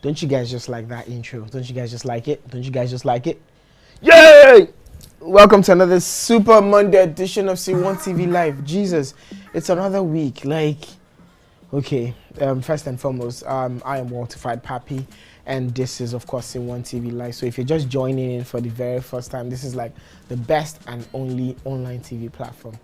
Don't you guys just like that intro? Don't you guys just like it? Don't you guys just like it? Yay! Welcome to another Super Monday edition of SceneOneTV Live. Jesus, it's another week. Okay, first and foremost, I am Walter Pappy, and this is, of course, SceneOneTV Live. So if you're just joining in for the very first time, this is like the best and only online TV platform.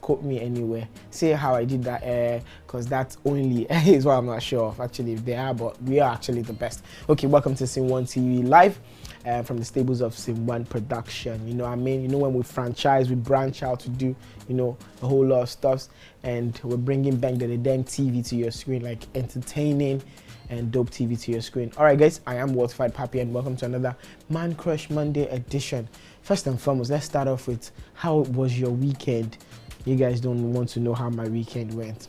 Quote me anywhere. Say how I did that, because that only is what I'm not sure of. Actually, if they are, but we are actually the best. Okay, welcome to SceneOneTV Live. From the stables of SceneOne Production. You know what I mean? You know, when we franchise, we branch out to do, you know, a whole lot of stuff, and we're bringing back the damn TV to your screen, like entertaining and dope TV to your screen. All right, guys, I am Walter Pappy, and welcome to another Man Crush Monday edition. First and foremost, let's start off with how was your weekend? You guys don't want to know how my weekend went.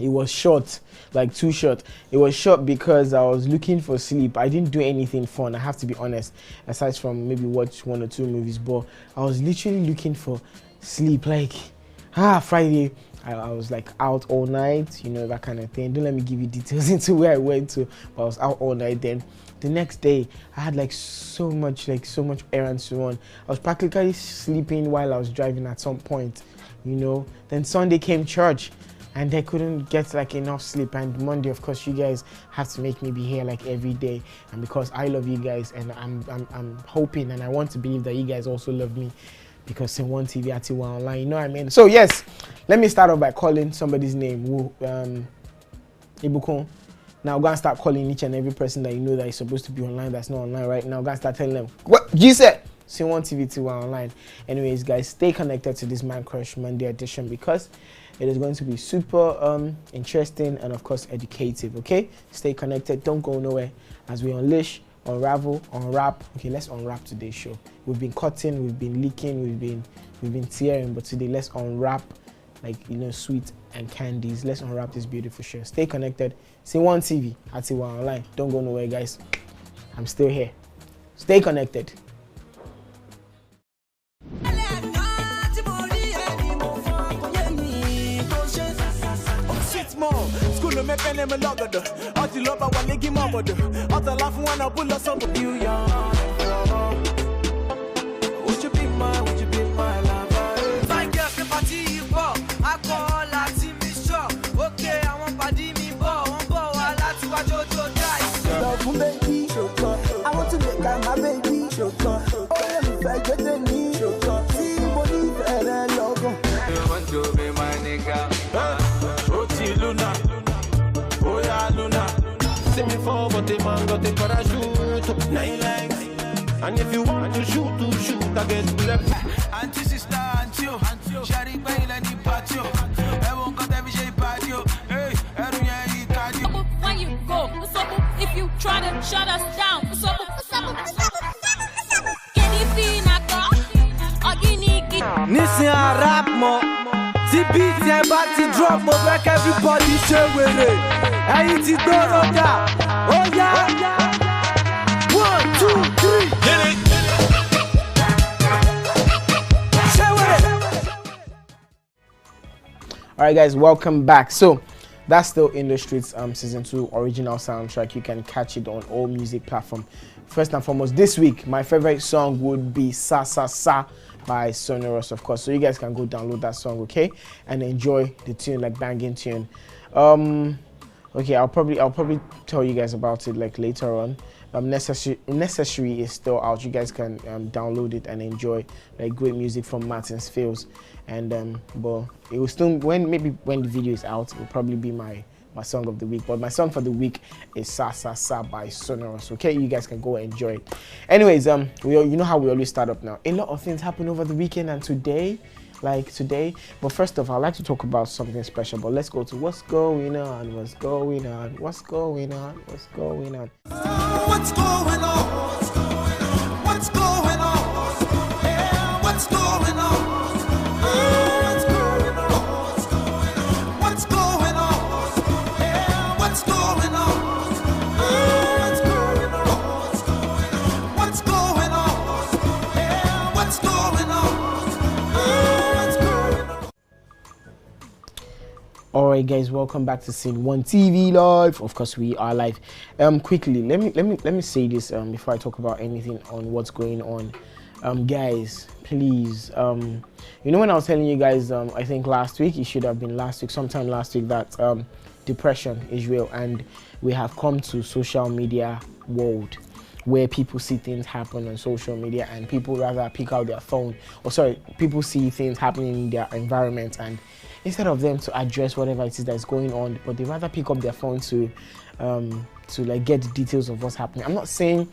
It was short, like too short. It was short because I was looking for sleep. I didn't do anything fun, I have to be honest, aside from maybe watch 1 or 2 movies, but I was literally looking for sleep. Like, Friday, I was like out all night, you know, that kind of thing. Don't let me give you details into where I went to, but I was out all night. Then the next day, I had like so much errands to run. I was practically sleeping while I was driving at some point, you know. Then Sunday came church, and I couldn't get like enough sleep. And Monday, of course, you guys have to make me be here like every day. And because I love you guys, and I'm hoping and I want to believe that you guys also love me, because SceneOneTV at online, you know what I mean? So yes, let me start off by calling somebody's name. Ibukun. Now I'm gonna start calling each and every person that you know that is supposed to be online that's not online right now. I'm gonna start telling them, what G said? SceneOneTV online. Anyways, guys, stay connected to this Man Crush Monday edition, because it is going to be super interesting and, of course, educative. Okay, stay connected, don't go nowhere as we unleash, unravel, unwrap. Okay, let's unwrap today's show. We've been cutting, we've been leaking, we've been tearing, but today let's unwrap, like, you know, sweet and candies. Let's unwrap this beautiful show. Stay connected. SceneOneTV at online. Don't go nowhere, guys. I'm still here. Stay connected. School me pen me logado. All the love I want to give my mother. All the laugh when I pull up some of you young. Would you be my lover? My girl the party for. I call her team is sure. Okay, I want body me ball. One ball I like to watch your guys. Love baby, I want to make her my baby. Oh, let me forget the need. See money better logo. You want to be my nigga? Luna, oh yeah, Luna. Send me forward, the man got the parachute. 9 legs, and if you want to shoot, I get left. Auntie, sister, auntie, Shari, Bail, and the patio. I won't got every shape patio. Hey, I don't need cardio. When you go, what's up? If you try to shut us down, what's up? Can you feel that car? Listen, I rap more. beat and body drop, mo make everybody share with it. Ẹyin ti gbọ́dọ̀ dà, ó yá. 1, 2, 3, hit it. Share with it. All right, guys, welcome back. So that's still In the Streets season 2 original soundtrack. You can catch it on all music platforms. First and foremost, this week my favorite song would be Sa Sa Sa by Sonorous, of course. So you guys can go download that song, okay, and enjoy the tune, like banging tune. Okay, I'll probably tell you guys about it like later on. Necessary is still out. You guys can download it and enjoy like great music from Martin's Fields. And but it will still, when the video is out, it will probably be my song of the week. But my song for the week is Sa Sa Sa by Sonorous. Okay, you guys can go enjoy it. Anyways, you know how we always start up now. A lot of things happen over the weekend and today. But first off, I'd like to talk about something special. But let's go to what's going on. What's going on? What's going on? What's going on? What's going on? What's going on? Yeah, what's going on? What's going on? What's going on? Yeah, what's going on? What's going on? What's going on? Yeah, what's going on? Alright guys, welcome back to SceneOneTV live. Of course we are live. Quickly, let me say this before I talk about anything on what's going on. Guys, please, you know when I was telling you guys, I think last week, it should have been last week, sometime last week, that depression is real, and we have come to social media world where people see things happen on social media and people rather pick out their phone, or sorry, people see things happening in their environment, and instead of them to address whatever it is that's going on, but they rather pick up their phone to like get the details of what's happening. I'm not saying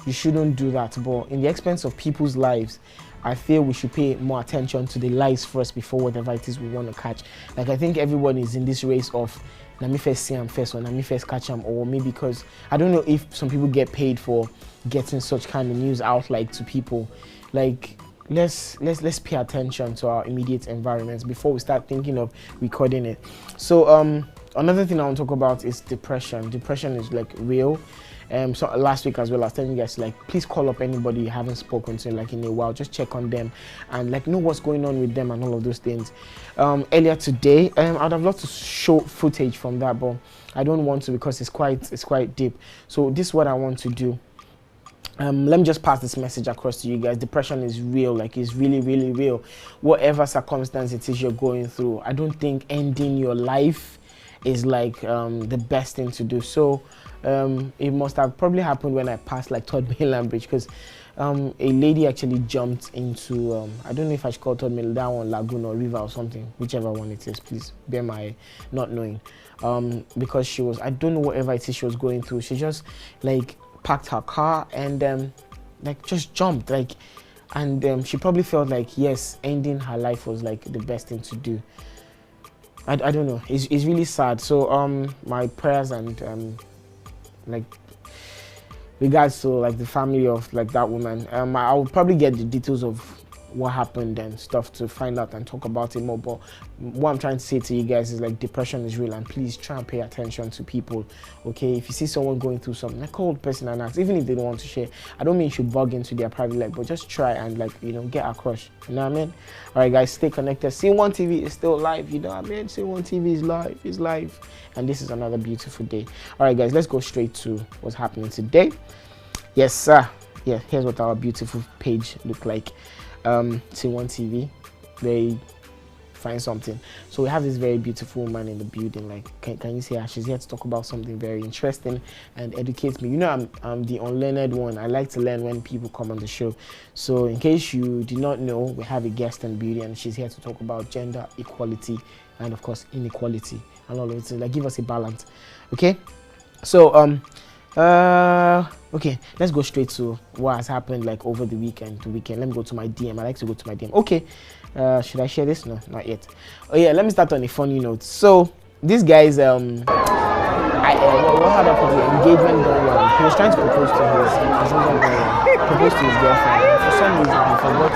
you shouldn't do that, but in the expense of people's lives, I feel we should pay more attention to the lives first before whatever it is we want to catch. Like, I think everyone is in this race of let me first see them first, or let me first catch them, or maybe because I don't know if some people get paid for getting such kind of news out like to people. Like, let's pay attention to our immediate environments before we start thinking of recording it. So another thing I want to talk about is depression. Depression is like real. So last week as well, I was telling you guys, like, please call up anybody you haven't spoken to like in a while. Just check on them and like know what's going on with them and all of those things. Earlier today, I'd have loved to show footage from that, but I don't want to because it's quite deep. So this is what I want to do. Let me just pass this message across to you guys. Depression is real, like it's really real. Whatever circumstance it is you're going through, I don't think ending your life is like the best thing to do. So it must have probably happened when I passed like Third Mainland Bridge, because a lady actually jumped into I don't know if I should call Third Mainland, that one Lagoon or River or something, whichever one it is. Please bear my not knowing, because she was, I don't know whatever it is she was going through. She just like parked her car and like just jumped, like, and she probably felt like yes, ending her life was like the best thing to do. I don't know, it's really sad. So my prayers and like regards to like the family of like that woman. I will probably get the details of what happened and stuff to find out and talk about it more, but what I'm trying to say to you guys is like depression is real, and please try and pay attention to people. Okay, if you see someone going through something, like, call the person and ask, even if they don't want to share. I don't mean you should bug into their private life, but just try and like, you know, get across, you know what I mean? All right guys, stay connected. SceneOneTV is still live, you know what I mean? SceneOneTV is live, and this is another beautiful day. All right guys, let's go straight to what's happening today. Yes sir, yeah, here's what our beautiful page look like. SceneOneTV, they find something. So we have this very beautiful woman in the building. Like, can you see her? She's here to talk about something very interesting and educate me. You know, I'm the unlearned one. I like to learn when people come on the show. So in case you did not know, we have a guest in the building, and she's here to talk about gender equality and of course inequality and all of it. So like, give us a balance. Okay, so okay, let's go straight to what has happened like over the weekend. Let me go to my DM. I like to go to my DM. Okay, should I share this? No, not yet. Oh yeah, let me start on a funny note. So this guy's what happened? The engagement gone wrong. He was trying to propose to propose to his girlfriend. For some reason he forgot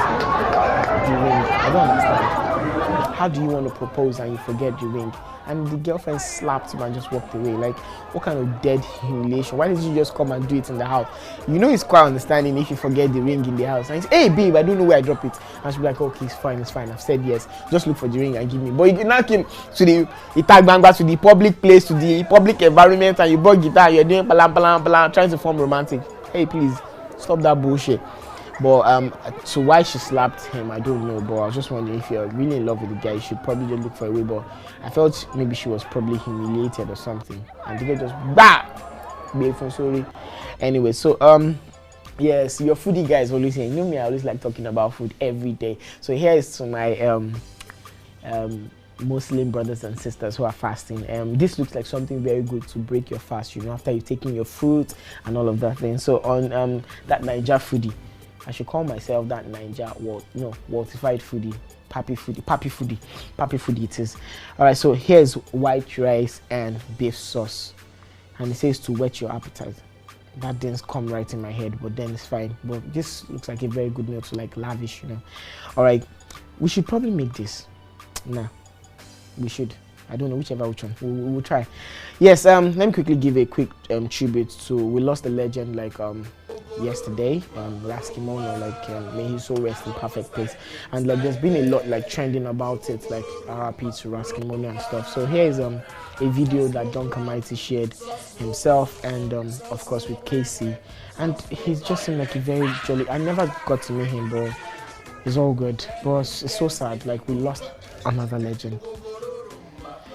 the ring. I don't understand. How do you want to propose and you forget the ring? And the girlfriend slapped him and just walked away. Like, what kind of dead humiliation? Why did you just come and do it in the house? You know, it's quite understanding if you forget the ring in the house. And he said, hey babe, I don't know where I dropped it. And she'll be like, okay, it's fine, I've said yes. Just look for the ring and give me. But you now came to the Itagbangba, to the public place, to the public environment, and you brought guitar, you're doing palam, trying to form romantic. Hey, please, stop that bullshit. But so why she slapped him, I don't know. But I was just wondering, if you're really in love with the guy, you should probably just look for a way. But I felt maybe she was probably humiliated or something, and the guy just beautiful, sorry. Anyway, so yes, your foodie guys always saying, you know me, I always like talking about food every day. So here is to my Muslim brothers and sisters who are fasting. This looks like something very good to break your fast, you know, after you've taken your fruit and all of that thing. So on that Naija foodie, I should call myself that Naija Waltified foodie, Pappy foodie it is. All right, so here's white rice and beef sauce, and it says to whet your appetite. That didn't come right in my head, but then it's fine. But this looks like a very good meal to like lavish, you know. All right, we should probably make this. Nah, we should. I don't know, which one. We'll try. Yes, let me quickly give a quick tribute to, we lost a legend like yesterday. Raskimono, like may his soul rest in perfect peace. And like there's been a lot like trending about it, like RIP to Raskimono and stuff. So here is a video that Duncan Mighty shared himself, and of course with Casey, and he's just seemed like a very jolly. I never got to meet him, but it's all good. But it's so sad, like we lost another legend.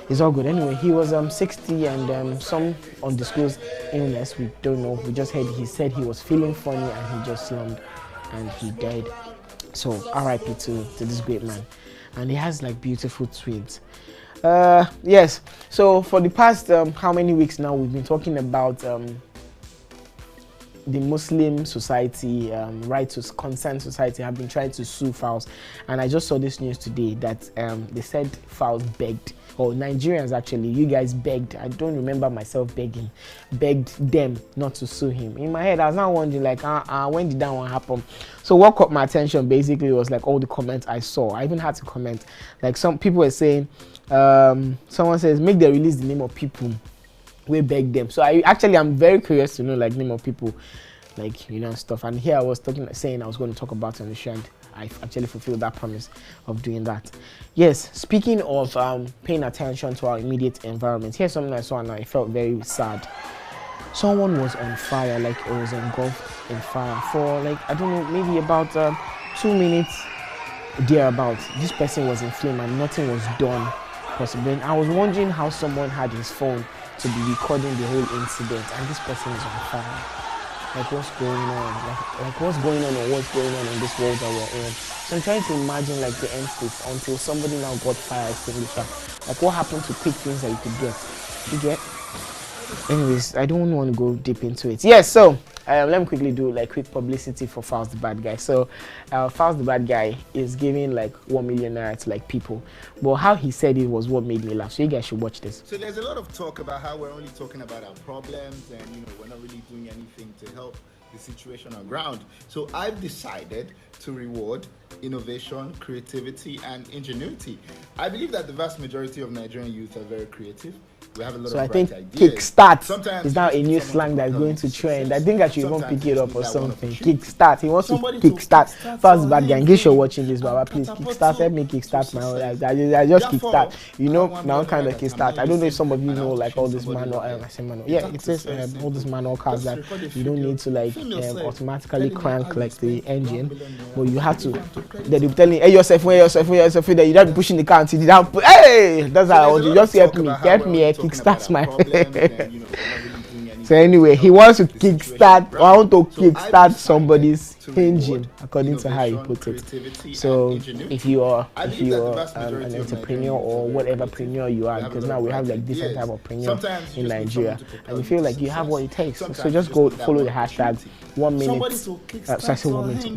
It's all good. Anyway, he was 60 and some undisclosed illness. We don't know. We just heard he said he was feeling funny and he just slumped and he died. So RIP to this great man. And he has like beautiful twins. Yes. So for the past how many weeks now we've been talking about the Muslim society, right to consent society have been trying to sue Falz, and I just saw this news today that they said Falz begged, or Nigerians actually, you guys begged. I don't remember myself begged them not to sue him. In my head, I was now wondering like, when did that one happen? So what caught my attention basically was like all the comments I saw. I even had to comment. Like some people were saying, someone says, make them release the name of people. We beg them. So I'm very curious to know like name of people, like stuff. And here I was saying I was going to talk about it on the show, and I actually fulfilled that promise of doing that. Yes, speaking of paying attention to our immediate environment, here's something I saw and I felt very sad. Someone was on fire, like it was engulfed in fire for like I don't know, maybe about 2 minutes thereabouts. This person was in flame and nothing was done. Possibly, I was wondering how someone had his phone to be recording the whole incident, and this person is on fire. Like what's going on? Like what's going on, or what's going on in this world that we're in? So I'm trying to imagine like the end state until somebody now got fire extinguisher. Like what happened to quick things that you could get? You get? Anyways, I don't want to go deep into it. Yes, so let me quickly do like quick publicity for Falz the Bad Guy. So Falz the Bad Guy is giving like 1 million naira to like people, but how he said it was what made me laugh. So you guys should watch this. So there's a lot of talk about how we're only talking about our problems and we're not really doing anything to help the situation on ground. So I've decided to reward innovation, creativity, and ingenuity. I believe that the vast majority of Nigerian youth are very creative. We have a lot So of I think bright ideas. kickstart is now a new slang that's going to trend. I think I should even pick it up or something. Kickstart. He wants to kickstart. Falz the Bad Guy. In case you're watching this, Baba, please kickstart. Help me kickstart my own. I just kickstart. My own kind of kickstart. I don't know if some of you know like all this manual. I say manual. Yeah, it says all this manual cars that you don't need to like automatically crank like the engine, but you have to. They're telling hey yourself, that you don't be pushing the car until you don't put. Hey, that's how I want you. Just help me. Kickstart my. So anyway, he wants to kickstart. I want to kickstart somebody's engine, according to how he put it. So if you are an entrepreneur or whatever preneur you are, because now we have like different type of preneur in Nigeria, and you feel like you have what it takes. So just go follow the hashtag 1 minute. Sorry, 1 minute.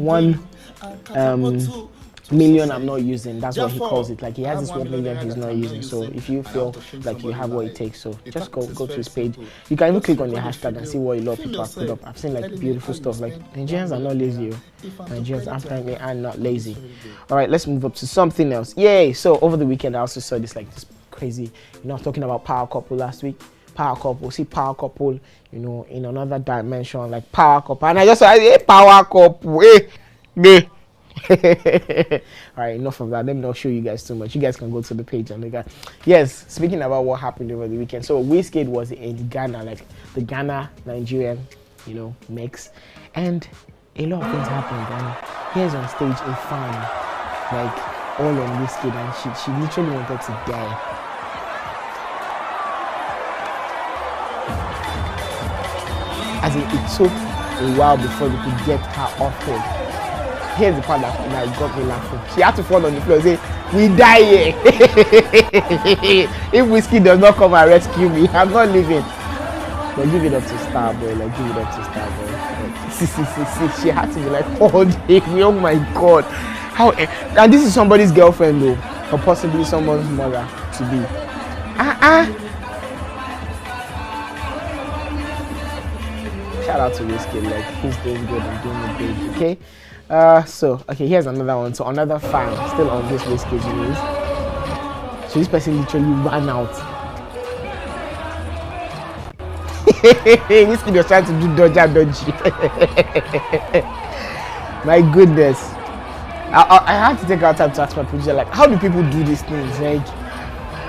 1 million I'm not using. That's what he calls it. Like he has this 1 million he's not using. So if you feel like you have what it takes, so just go to his page. You can even click on the hashtag and see what a lot of people have put up. I've seen like beautiful stuff. Like Nigerians are not lazy. Nigerians apparently are not lazy. All right, let's move up to something else. Yay! So over the weekend I also saw this crazy. I was talking about power couple last week. Power couple, see power couple, in another dimension, like power couple, and I just said, hey, power couple, hey. All right, enough of that. Let me not show you guys too much. You guys can go to the page and look at. Yes, speaking about what happened over the weekend. So Wizkid was in Ghana, like the Ghana Nigerian, mix, and a lot of things happened. And here's on stage a fan, like all on Wizkid, and she literally wanted to die. As it took a while before they could get her off it. Here's the part that got me laughing. She had to fall on the floor and say, we die here. If Wizkid does not come and rescue me, I'm not leaving. But give it up to Starboy, like give it up to Starboy. Like, she had to be like, oh my god. How? And this is somebody's girlfriend though, or possibly someone's mother to be. Shout out to Wizkid, like he's doing good and doing it big, okay? Okay, here's another one. So another fan still on this Wizkid news. So this person literally ran out. Wizkid was trying to do dodgy. My goodness. I had to take out time to ask my producer, like, how do people do these things? Like,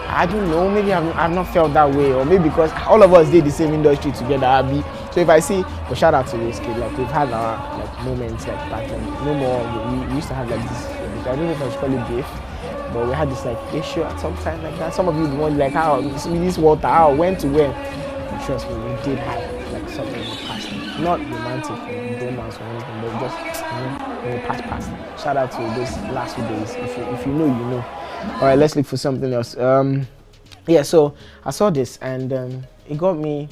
I don't know, maybe I've not felt that way, or maybe because all of us did the same industry together, Abby. So if I see, well, shout out to Wizkid, like we've had our like moments like back then. No more, we used to have like this, I don't know if I should call it beef, but we had this like issue at some time like that. Some of you wonder like how this water, how, when to when. And trust me, we did have like something in the past. Not romantic or romance or anything, but just in the past. Shout out to those last few days. If you know, you know. All right, let's look for something else. Yeah, so I saw this and it got me,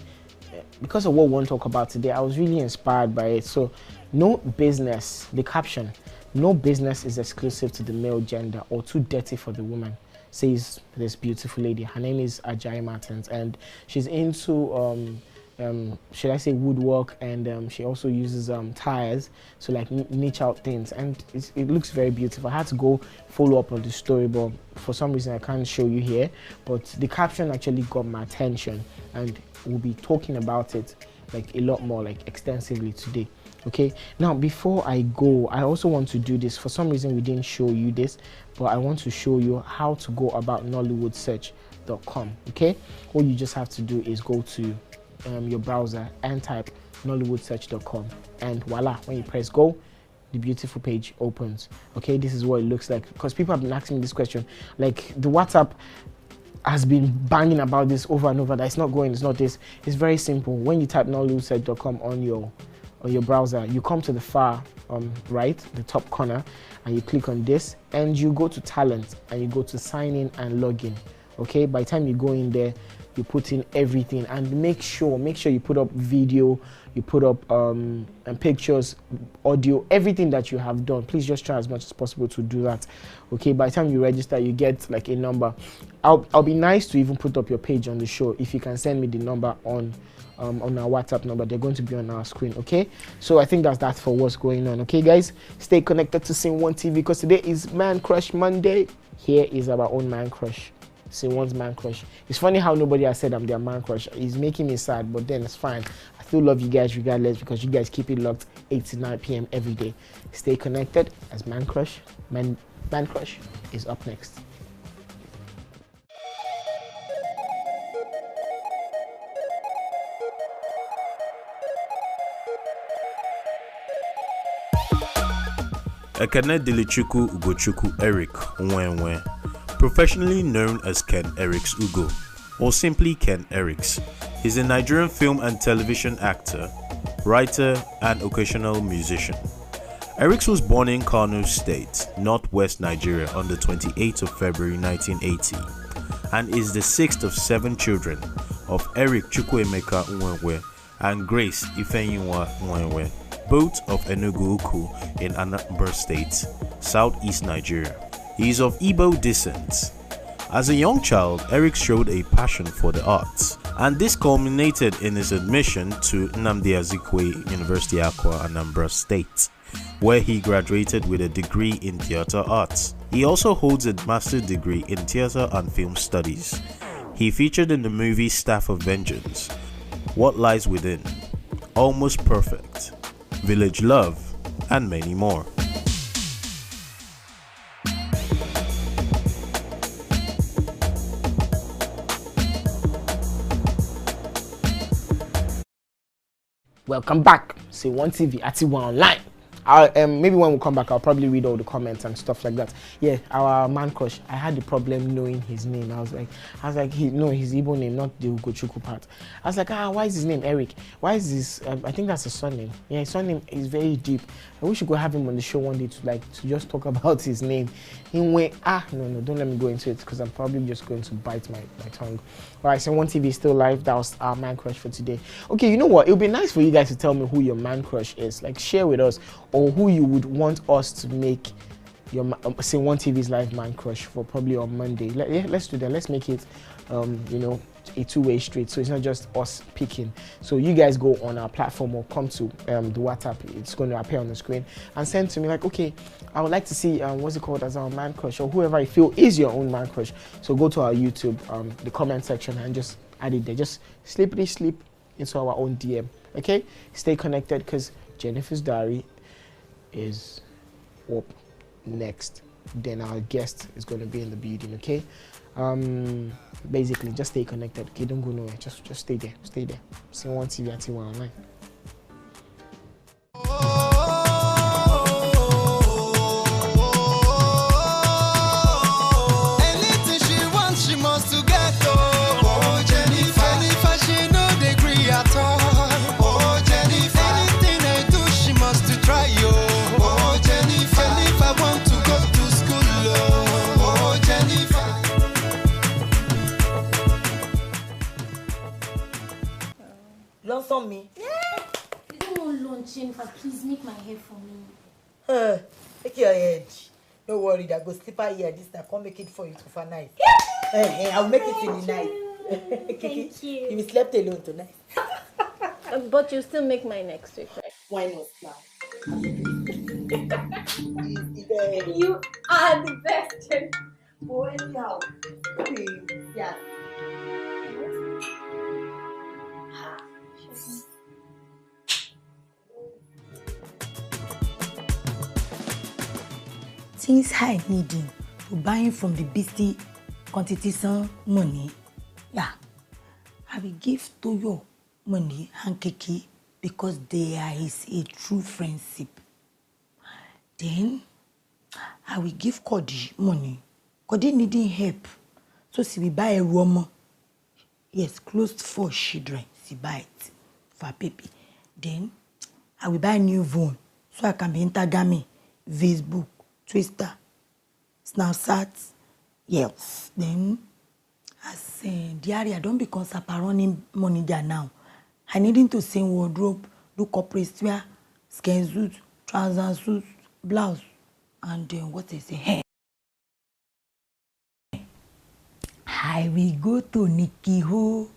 because of what we want to talk about today, I was really inspired by it. So, no business, the caption, no business is exclusive to the male gender or too dirty for the woman, says this beautiful lady. Her name is Ajayi Martins, and she's into should I say woodwork, and she also uses tires, so like niche out things, and it looks very beautiful. I had to go follow up on the story, but for some reason I can't show you here, but the caption actually got my attention, and we'll be talking about it like a lot more, like extensively today. Okay, now before I go, I also want to do this. For some reason we didn't show you this, but I want to show you how to go about nollywoodsearch.com. okay, all you just have to do is go to your browser and type nollywoodsearch.com, and voila, when you press go, the beautiful page opens. Okay, this is what it looks like, because people have been asking me this question, like the WhatsApp has been banging about this over and over, that it's not going, it's not this. It's very simple. When you type nollywoodsearch.com on your browser, you come to the far right, the top corner, and you click on this, and you go to talent, and you go to sign in and log in. Okay, by the time you go in there, you put in everything, and make sure you put up video, you put up pictures, audio, everything that you have done. Please just try as much as possible to do that. Okay, by the time you register, you get like a number. I'll be nice to even put up your page on the show if you can send me the number on our WhatsApp number. They're going to be on our screen. Okay, so I think that's that for what's going on. Okay guys, stay connected to SceneOneTV, because today is Man Crush Monday. Here is our own man crush. SceneOne's man crush. It's funny how nobody has said I'm their man crush. It's making me sad, but then it's fine. I still love you guys regardless, because you guys keep it locked 8 to 9 p.m. every day. Stay connected, as man crush is up next. Ekene Dilichukwu Ugochukwu Eric Nwenwe, professionally known as Ken Eriks Ugo, or simply Ken Eriks. He's a Nigerian film and television actor, writer, and occasional musician. Eriks was born in Kano State, northwest Nigeria on the 28th of February 1980, and is the sixth of 7 children of Eric Chukwuemeka Nwenwe and Grace Ifeyinwa Nwenwe, both of Enugu Uku in Anambra State, southeast Nigeria. He is of Igbo descent. As a young child, Eric showed a passion for the arts, and this culminated in his admission to Nnamdi Azikiwe University Akwa, Anambra State, where he graduated with a degree in theater arts. He also holds a master's degree in theater and film studies. He featured in the movie Staff of Vengeance, What Lies Within, Almost Perfect, Village Love, and many more. Welcome back. SceneOneTV, Atiwa Online. Maybe when we come back, I'll probably read all the comments and stuff like that. Yeah, our man crush. I had the problem knowing his name. I was like, his Igbo name, not the Ugochukwu part. I was like, why is his name Eric? Why is this? I think that's a surname. Yeah, his surname is very deep. I wish we could have him on the show one day to just talk about his name. No, don't let me go into it, because I'm probably just going to bite my tongue. All right, SceneOneTV is still live. That was our man crush for today. Okay, you know what? It would be nice for you guys to tell me who your man crush is. Like, share with us, or who you would want us to make your SceneOneTV's live man crush for probably on Monday. Let's do that. Let's make it, a two-way street, so it's not just us picking. So you guys go on our platform or come to the WhatsApp. It's going to appear on the screen, and send to me like, okay, I would like to see what's it called as our man crush, or whoever I feel is your own man crush. So go to our YouTube, the comment section, and just add it there. Just sleep into our own DM. Okay, stay connected because Jennifer's Diary is up next. Then our guest is going to be in the building. Okay, basically just stay connected. Okay, don't go nowhere. Just stay there. Stay there. SceneOneTV and SceneOne Online. On me. Yeah. You don't want lunch, Jennifer. Please make my hair for me. Take your head. Don't worry, that go slipper here. This time, come make it for you for night. I'll make it in the night. Thank you. You slept alone tonight. But you still make my next week, right? Why not now? You are the best. Oh, anyhow. Yeah. Since I need him to buy him from the beastie quantity some money, yeah, I will give to your money and Kiki because there is a true friendship. Then I will give Cody money. Cody needing help, so she will buy a room. Yes, closed for children. She buy it for baby. Then I will buy a new phone so I can be Instagramming, Facebook, Twitter, Snapchat, yes. Then, as diary, I don't become running money there now. I need to sing wardrobe, do corporate wear, skin suit, trouser suit, blouse, and then what they say, hey. I will go to Nikki Ho.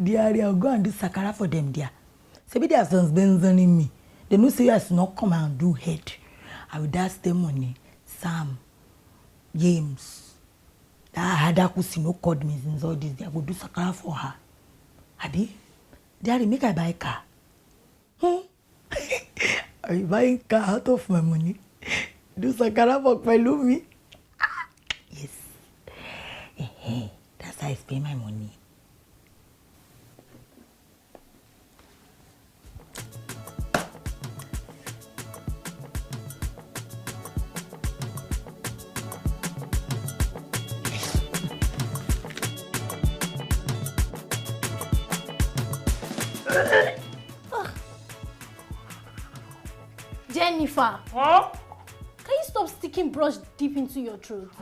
Diary, I'll go and do sakara for them there. Say, they have some in me. They know say you has not come and do head. I will dash them money. Sam, James, that Hadakusi no called me since all this. I will do sakara for her. Abi, Daddy, make I buy a car. Are you buying car out of my money? Do sakara for Pelumi? Yes. That's how I spend my money. Jennifer, huh? Can you stop sticking brush deep into your throat?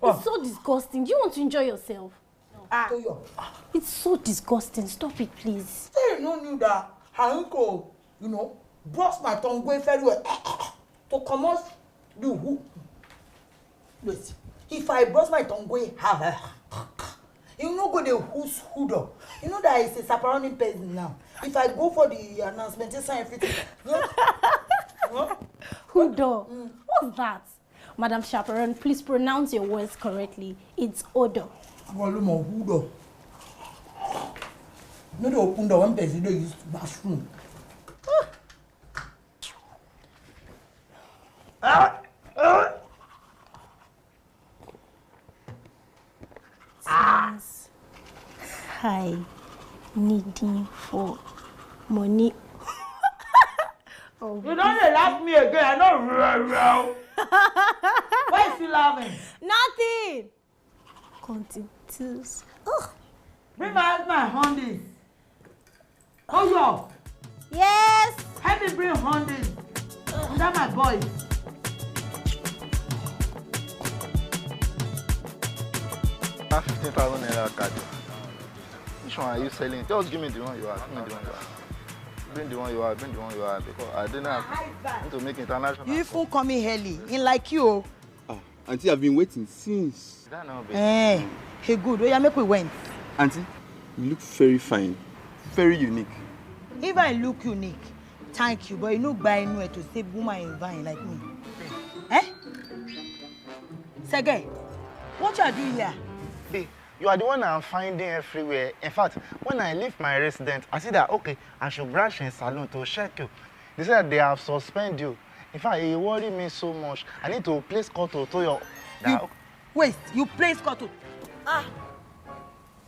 It's so disgusting. Do you want to enjoy yourself? It's so disgusting. Stop it, please. Hey, no knew that I go, brush my tongue going very well to come out the who. Listen, if I brush my tongue going you know go the who's who though. You know that it's a surrounding person now. If I go for the announcement, it's everything. Who though? What's that? Madam Chaperone, please pronounce your words correctly. It's Odo. Volume of who though? No, they open the one person they use bathroom. Hi, needing for money. Oh, you don't laugh me again. I know. Why is he laughing? Nothing. Continues. Bring my Hondies. Oh, yo. Yes. Help me bring Hondies. That's my boy. I 15,000 naira card. Which one are you selling? Just give me the one you are. Give me the one you are. Bring the one you are. Bring the one you are. Because I didn't have to make international. You even coming early, in like you. Oh, Auntie, I've been waiting since. That now, baby. Hey, good. Oh, yeah, make we went. Auntie, you look very fine, very unique. If I look unique, thank you, but you know by nowhere to say woman in vine like me. Eh? Sergey, what you are doing here? Hey, You are the one I'm finding everywhere. In fact, when I leave my residence, I see that, okay, I should branch in salon to check you. They said they have suspended you. In fact, it worried me so much. I need to place call to Toyo. Wait, you place call to...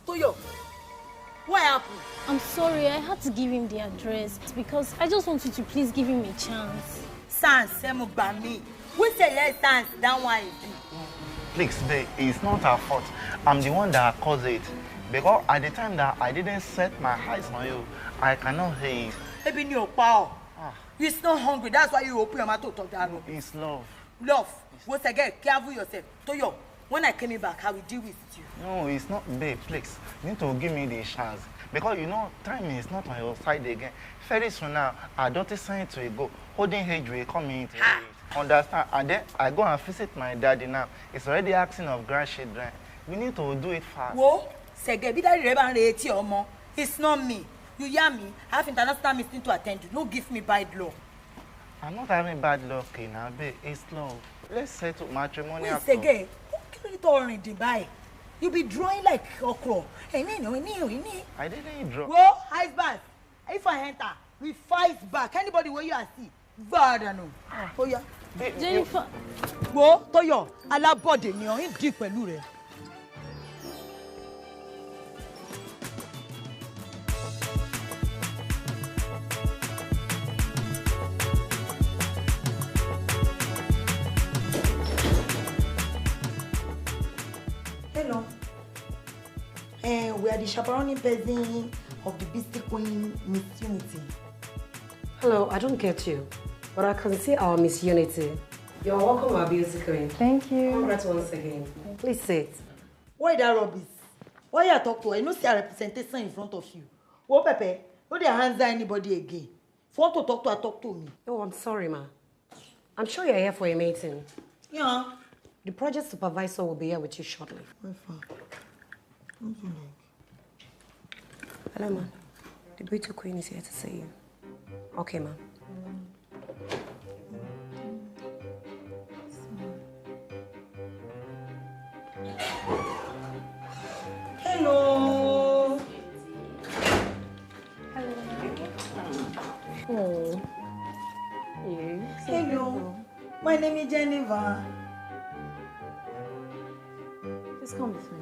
Toyo, what happened? I'm sorry, I had to give him the address because I just want you to please give him a chance. Sans, me. We say yes, Sans, that one is Please, babe, it's not her fault. I'm the one that caused it. Because at the time that I didn't set my eyes on you, I cannot hear it. Maybe your power. You're not hungry, that's why you open your mouth to talk that. It's love. Love. Once again, careful yourself. Toyo, when I came back, I will deal with you. No, it's not, babe, please. You need to give me the chance. Because you know, time is not on your side again. Very soon now, our daughter signed to go. Holding age will come into it. Understand? And then I go and visit my daddy now. It's already asking of grandchildren. We need to do it fast. Whoa, it's not me. You hear me? I have international meeting to attend to. Don't give me bad luck. I'm not having bad luck, now, babe. It's love. Let's settle matrimony. Wait, Sege, you be drawing like okra. I didn't draw. Whoa, ice bath. If I enter, we fight back. Anybody where you are see? Bad, I know. Oh, yeah. Jennifer. Whoa, Toyo, alabode ni o, in deep pẹ̀lú rẹ̀. Hello. We are the chaperoning person of the Beastie Queen Miss Unity. Hello, I don't get you, but I can see our Miss Unity. You're welcome, our Beastie Queen. Thank you. Congrats once again. Please sit. Why that rubbish? Why you talk to her? You know see a representation in front of you. Oh, Pepe, don't their hands anybody again. If you want to talk to her, talk to me. Oh, I'm sorry, ma. I'm sure you're here for a meeting. Yeah. The project supervisor will be here with you shortly. Hello, ma. The Beastie Queen is here to see you. Okay, ma. Hello. Oh. You. Hello. My name is Jennifer. Please come with me.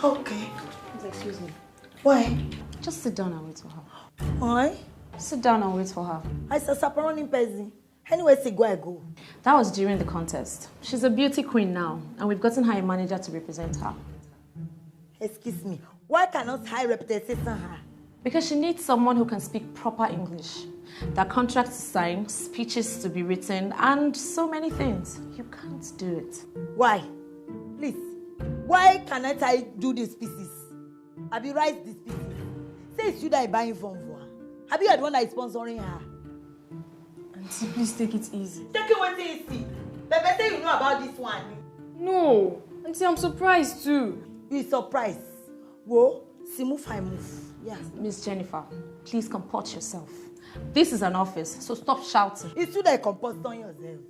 Okay. Please excuse me. Why? Just sit down and wait for her. Why? Sit down and wait for her. I saw chaperoning person. Anyway, say go, I go. That was during the contest. She's a beauty queen now, and we've gotten her a manager to represent her. Excuse me. Why cannot high representation her? Because she needs someone who can speak proper English. There are contracts to sign, speeches to be written, and so many things. You can't do it. Why? Please. Why cannot I do these pieces? Have you write these pieces? Say it's you that I buying from for her. Have you had one that is sponsoring her? Auntie, please take it easy. Take it one thing easy. Pepe say you know about this one. No. Auntie, I'm surprised too. You surprised? Whoa, see move, I move. Yes. Miss Jennifer, please comport yourself. This is an office, so stop shouting. It's you that comport on yourself.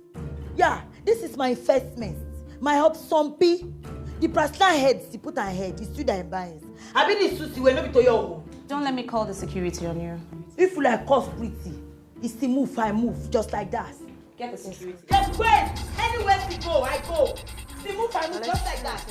Yeah, this is my investment. My help Sompi. The personal heads she put her head, it's you that I'm buying. I mean this suit will not be to your home. Don't let me call the security on you. If you like cause pretty, it's the move, I move, just like that. Get the security. Just wait! Anywhere to go, I go. The move, I move, just like that.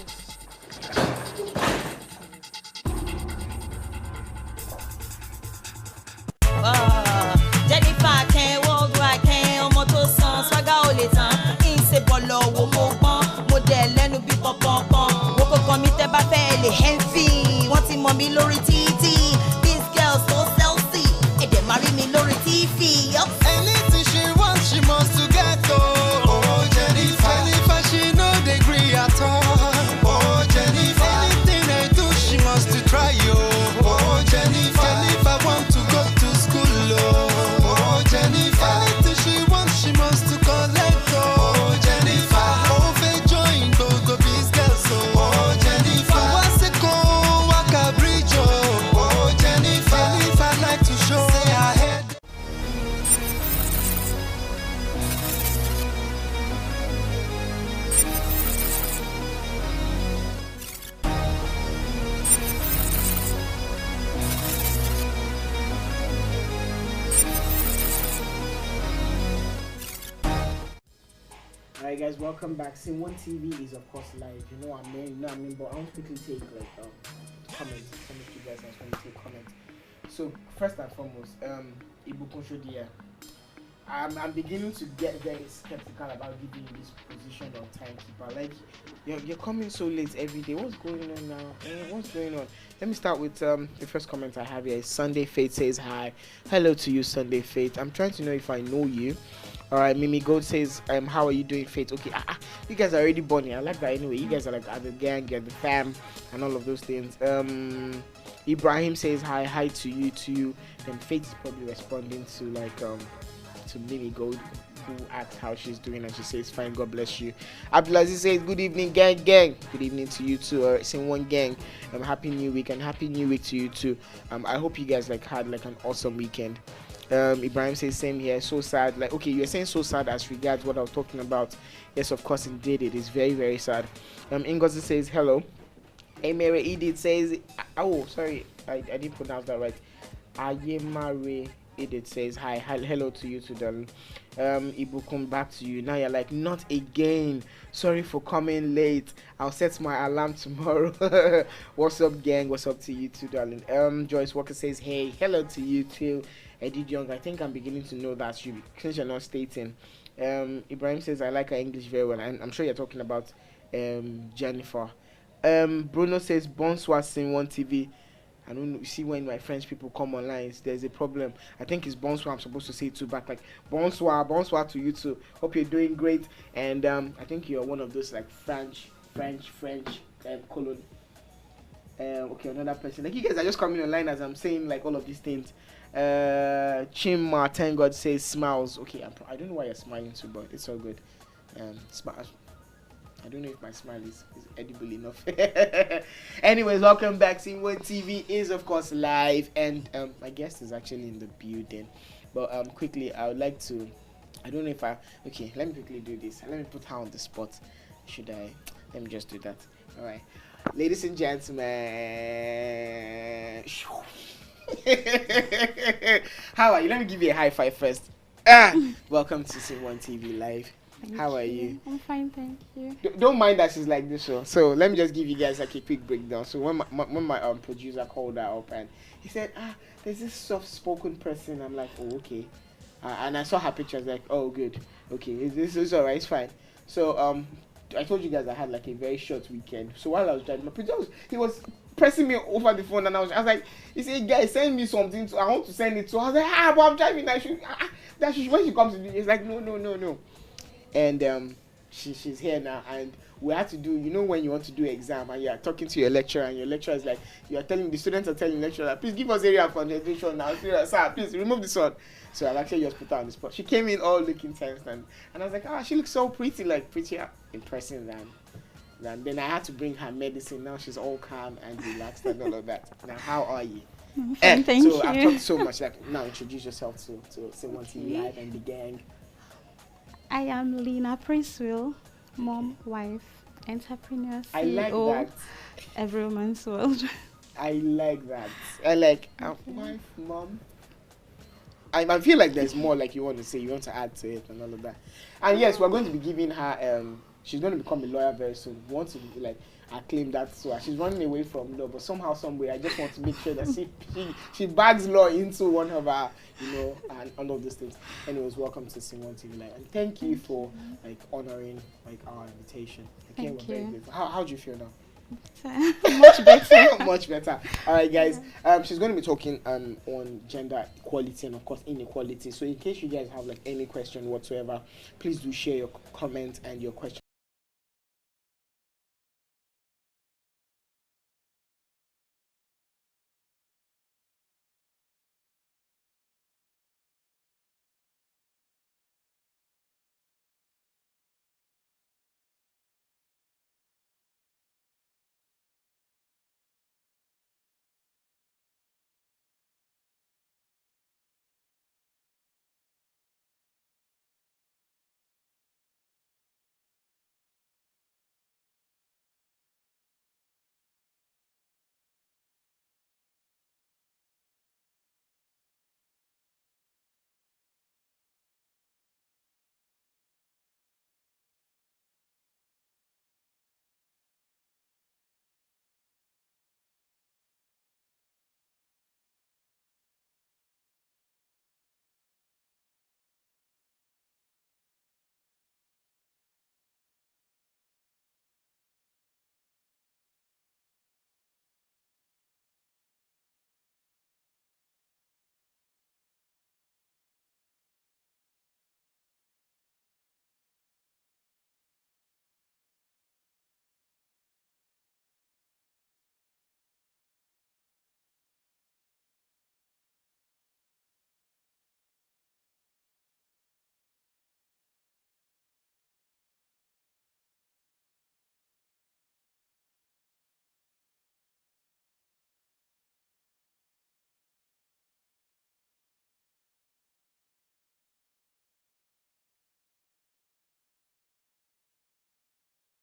Jennifer can walk right, can ọmọ tó san swagger ó lè tán. In ṣe bọ̀lọ̀ wo mo gbọ́n, mo dẹ̀ lẹ́nu bí pọ̀pọ̀pọ̀. Wo kọ̀ọ̀kan mi tẹ́ bá fẹ́ lè healthy. Wọ́n ti mọ̀ mí lórí títì. This girl so sexy. Ẹ̀dẹ̀ máa rí mi lórí TV. Anything she wants, she must to get oh, Jennifer. Jennifer, she no degree at all. Oh, Jennifer. Anything I do, she must to try oh, Jennifer. Jennifer want to go to school oh, Jennifer. Anything she wants, she must to collect oh, Jennifer. Oh, they join go biz girls oh, Jennifer. What's it called? Waka bridge oh. guys, welcome back. SceneOneTV is of course live. You know what I mean, but I want to quickly take comments. Some of you guys are going to take comments. So first and foremost, Ibukun Shodia. I'm beginning to get very skeptical about giving you this position of timekeeper. Like you're coming so late every day. What's going on now? What's going on? Let me start with the first comment I have here. Is Sunday Fate says hi. Hello to you, Sunday Fate. I'm trying to know if I know you. All right, Mimi Gold says how are you doing, Fate? Okay, you guys are already born. I like that anyway. You guys are like the gang, you're the fam, and all of those things. Ibrahim says hi to you. Then Fate is probably responding to like to Mimi Gold, who asked how she's doing, and she says fine, God bless you. Abdulaziz says good evening, gang. Good evening to you too. Saying one gang. Happy New Week, and happy New Week to you too. I hope you guys like had like an awesome weekend. Ibrahim says same here. So sad. Like okay, you're saying so sad as regards what I was talking about. Yes, of course, indeed, it is very very sad. Ngozi says hello. Emere Edith says oh sorry, I didn't pronounce that right. Ayemare Edith says hi. Hello to you too, darling. Ibu, come back to you. Now you're like, not again. Sorry for coming late. I'll set my alarm tomorrow. What's up, gang? What's up to you too, darling? Joyce Walker says hey. Hello to you too. Eddie Young, I think I'm beginning to know that you, since you're not stating. Ibrahim says I like her English very well. I'm sure you're talking about Jennifer. Bruno says bonsoir, SceneOneTV. I don't know. You see, when my French people come online, there's a problem. I think it's bonsoir. I'm supposed to say it too back, like bonsoir to you too. Hope you're doing great. And I think you're one of those like French colon. Okay, another person. Like you guys are just coming online as I'm saying like all of these things. Chima, thank God says smiles. Okay, I don't know why you're smiling too, but it's all good. I don't know if my smile is edible enough. Anyways, welcome back. SceneOneTV is of course live, and my guest is actually in the building. But quickly, I would like to. I don't know if okay, let me quickly do this. Let me put her on the spot. Should I? Let me just do that. All right, ladies and gentlemen. How are you? Let me give you a high five first. Welcome to SceneOneTV live. How are you? I'm fine, thank you. Don't mind that she's like this. So let me just give you guys like a quick breakdown. So when my producer called her up and he said, there's this soft-spoken person. I'm like, oh, okay. And I saw her picture. I was like, oh, good. Okay, this is alright. It's fine. So I told you guys I had like a very short weekend. So while I was driving, my producer he was pressing me over the phone, and I was like, he said, guys, send me something. I want to send it to. I was like, but I'm driving. When she comes to me, he's like, no. And she's here now, and we had to do, you know, when you want to do exam and you're talking to your lecturer, and your lecturer is like, the students are telling the lecturer, please give us area of concentration now, sir, please remove this one. So I'll actually just put her on the spot. She came in all looking tense, and I was like, she looks so pretty, like pretty impressive. And then I had to bring her medicine. Now she's all calm and relaxed and all of that. Now, how are you? Thank you. So I've talked so much. Like, now introduce yourself to SceneOneTV Live and the gang. I am Lina, Princewill, mom, wife, entrepreneur, CEO, I like that. Every woman's world. I like that. I like wife, mom. I feel like there's more like you want to say, you want to add to it and all of that. And yes, we're going to be giving her, she's going to become a lawyer very soon. We want to like acclaim that, so she's running away from law, but somehow, some way, I just want to make sure that she bags law into one of her, and all of these things. Anyways, welcome to SceneOneTV Live, and thank you for like honoring like our invitation. Okay, Thank you. Very grateful. How do you feel now? Much better. Much better. All right, guys. She's going to be talking on gender equality and of course inequality. So in case you guys have like any question whatsoever, please do share your comment and your question.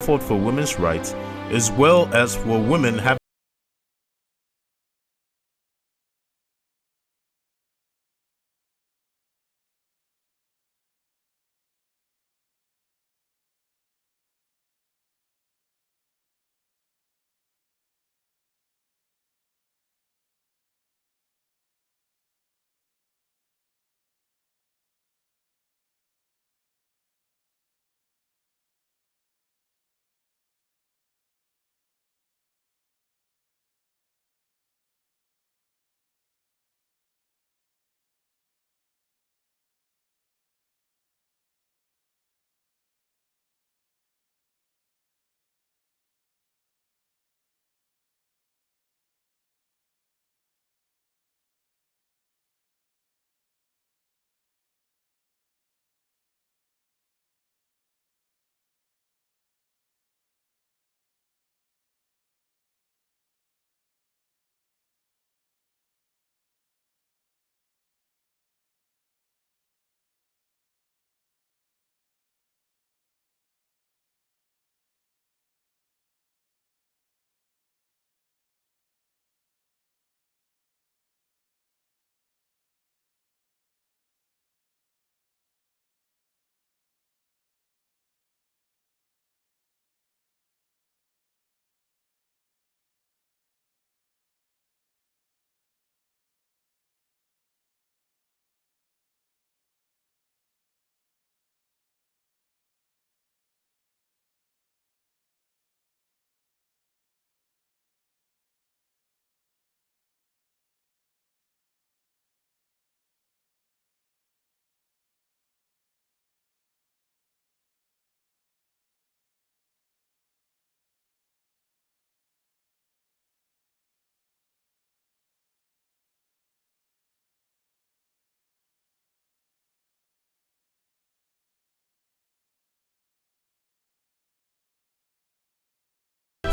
fought for women's rights, as well as for women having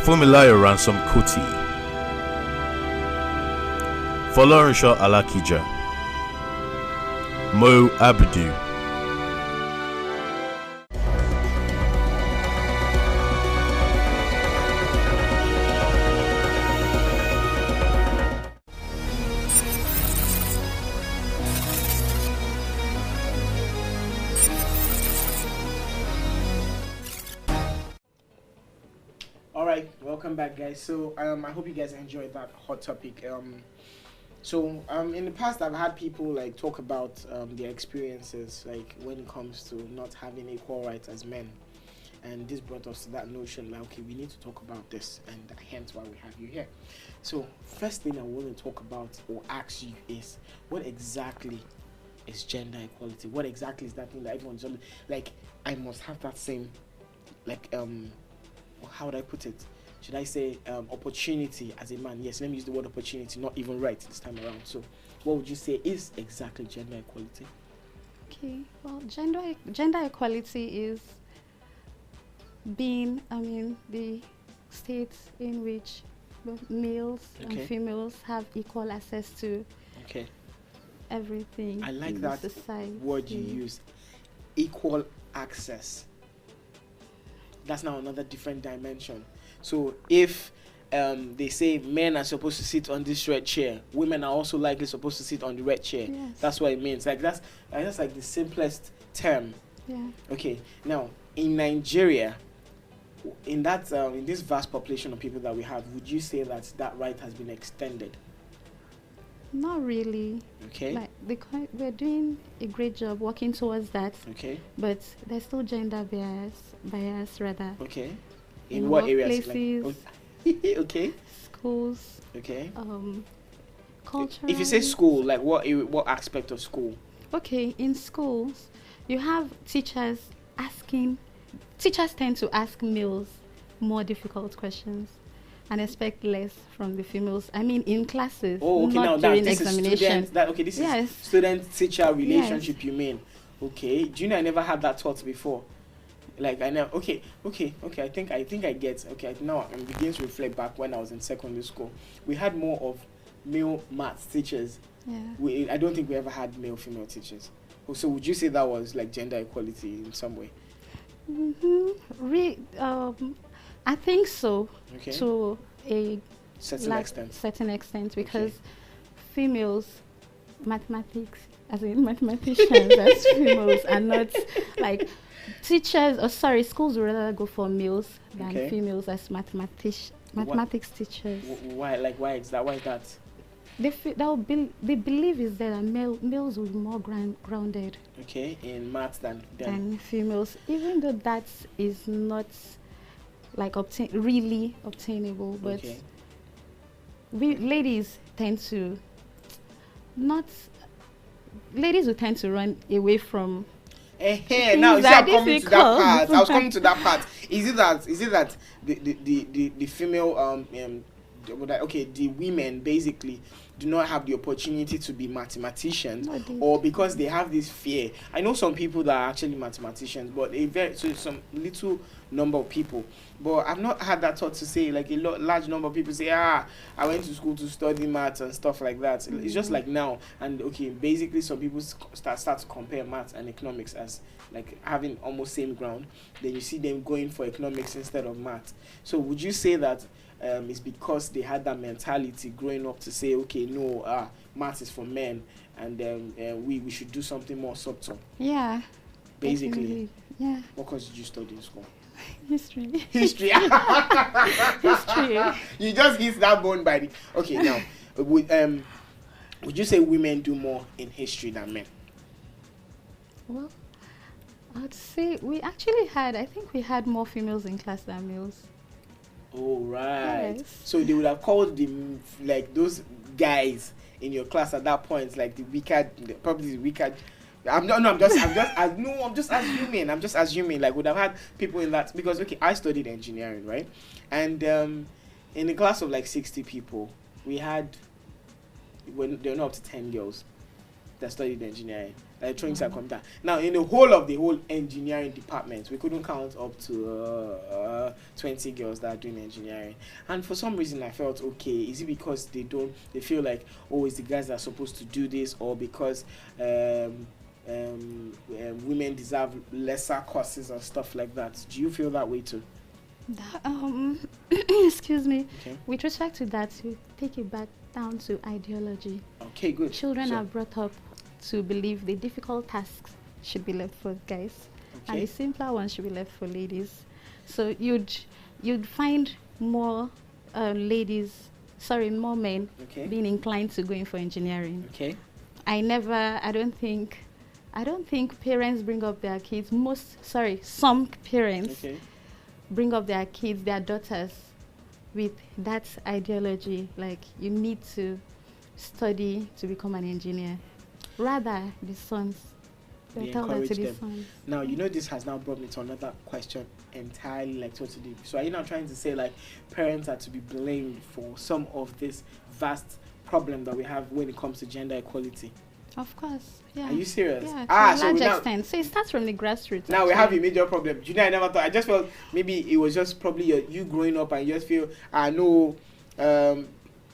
Fumilayo Ransom Kuti, Folorunsho Alakija, Mo Abdu, welcome back, guys. So I hope you guys enjoyed that hot topic. In the past I've had people like talk about their experiences, like when it comes to not having equal rights as men, and this brought us to that notion like, okay, we need to talk about this, and hence why we have you here. So first thing I want to talk about or ask you is, what exactly is gender equality? What exactly is that thing that everyone's like, I must have that same, like, how would I put it? Should I say opportunity as a man? Yes, let me use the word opportunity, not even right this time around. So what would you say is exactly gender equality? Okay, well, gender equality is being, the state in which both males and females have equal access to everything. I like that word you use, equal access. That's now another different dimension. So if they say men are supposed to sit on this red chair, women are also likely supposed to sit on the red chair. Yes. That's what it means. Like that's like the simplest term. Yeah. Okay. Now in Nigeria, in that in this vast population of people that we have, would you say that that right has been extended? Not really. Okay. Like we're doing a great job working towards that. Okay. But there's still gender bias rather. Okay. In what areas? Like, okay. Schools. Okay. Culture. If you say school, like what aspect of school? Okay, in schools, you have teachers tend to ask males more difficult questions and expect less from the females. I mean, in classes, not now during this examination. This is student-teacher relationship. Yes. You mean? Okay. Do you know I never had that thought before? Like I know. Okay. I think I get. Okay. Now I'm beginning to reflect back when I was in secondary school. We had more of male maths teachers. Yeah. I don't think we ever had male-female teachers. So would you say that was like gender equality in some way? Mm-hmm. I think so. Okay. To a certain extent, because females, mathematics, as in mathematicians, as females are not like teachers. Or sorry, schools would rather go for males than females as mathematics teachers. Why? Like, why is that? Why is that? They believe is that males will be more grounded. Okay, in maths than females, even though that is not like really obtainable, but ladies tend to ladies will tend to run away from. Now, you see, I'm coming to that part. I was coming to that part. Is it that the female the women basically do not have the opportunity to be mathematicians, or because they have this fear? I know some people that are actually mathematicians, but some little number of people. But I've not had that thought to say, like, a large number of people say, I went to school to study maths and stuff like that. It's just like now, and basically some people start to compare maths and economics as like having almost same ground. Then you see them going for economics instead of maths. So would you say that it's because they had that mentality growing up to say, okay, no, maths is for men, and we should do something more subtle? Yeah. Basically. Definitely. Yeah. What course did you study in school? History. History. History. You just hit that bone by the. Okay, now, would you say women do more in history than men? Well, I'd say we actually I think we had more females in class than males. Oh, right. Yes. So they would have called those guys in your class at that point, like probably the weaker. I'm just assuming like would have had people in that, because I studied engineering, right? And in a class of like 60 people, we had there were not up to 10 girls that studied engineering, electronics and computer. Now in the whole engineering department, we couldn't count up to 20 girls that are doing engineering. And for some reason I felt, okay, is it because they feel like, oh, it's the guys that are supposed to do this, or because women deserve lesser courses and stuff like that? Do you feel that way too? Excuse me. Okay. With respect to that, to take it back down to ideology. Okay, good. Children are brought up to believe the difficult tasks should be left for guys, and the simpler ones should be left for ladies. So you'd find more more men being inclined to going for engineering. Okay. I don't think parents bring up their kids. Some parents bring up their kids, their daughters, with that ideology, like you need to study to become an engineer. Rather, the sons. They encourage them. Now, this has now brought me to another question entirely, like totally. So are you now trying to say like parents are to be blamed for some of this vast problem that we have when it comes to gender equality? Of course, yeah. Are you serious? Yeah, to a large extent. So it starts from the grassroots. Now we have a major problem. I never thought. I just felt maybe it was just probably you growing up and you just feel,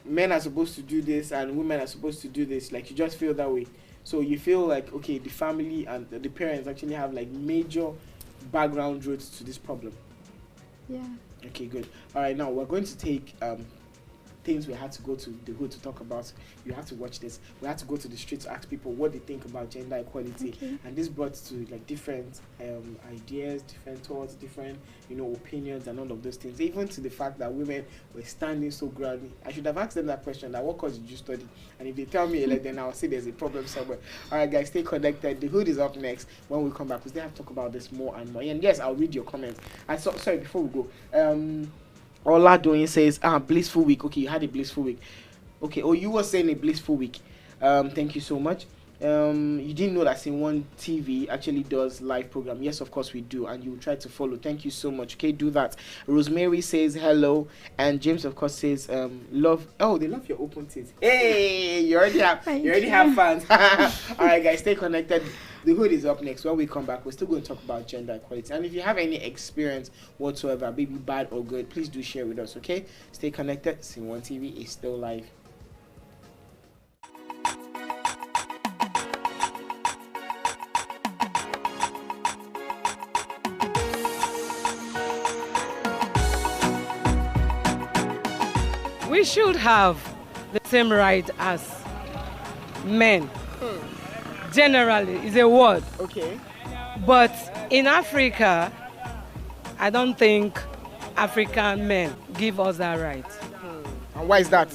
men are supposed to do this and women are supposed to do this. Like you just feel that way. So you feel like, okay, the family and the parents actually have like major background roots to this problem. Yeah. Okay, good. All right, now we're going to take things we had to go to the hood to talk about. You have to watch this. We had to go to the street to ask people what they think about gender equality, and this brought to like different ideas, different thoughts, different opinions, and all of those things. Even to the fact that women were standing so groundly. I should have asked them that question: that what course did you study? And if they tell me, then I'll say there's a problem somewhere. All right, guys, stay connected. The hood is up next. When we come back, we still have to talk about this more and more. And yes, I'll read your comments. Sorry, before we go, Oladoyin says, blissful week. Okay, you had a blissful week. Okay, you were saying a blissful week. Thank you so much. You didn't know that SceneOneTV actually does live program. Yes, of course we do, and you try to follow. Thank you so much. Okay, do that. Rosemary says hello, and James of course says love. Oh, they love your open tits. Hey, you already have fans. All right, guys, stay connected. The hood is up next. When we come back, we're still going to talk about gender equality. And if you have any experience whatsoever, maybe bad or good, please do share with us, okay? Stay connected. SceneOneTV is still live. should have the same right as men. Generally, is a word. Okay. But in Africa, I don't think African men give us that right. And why is that?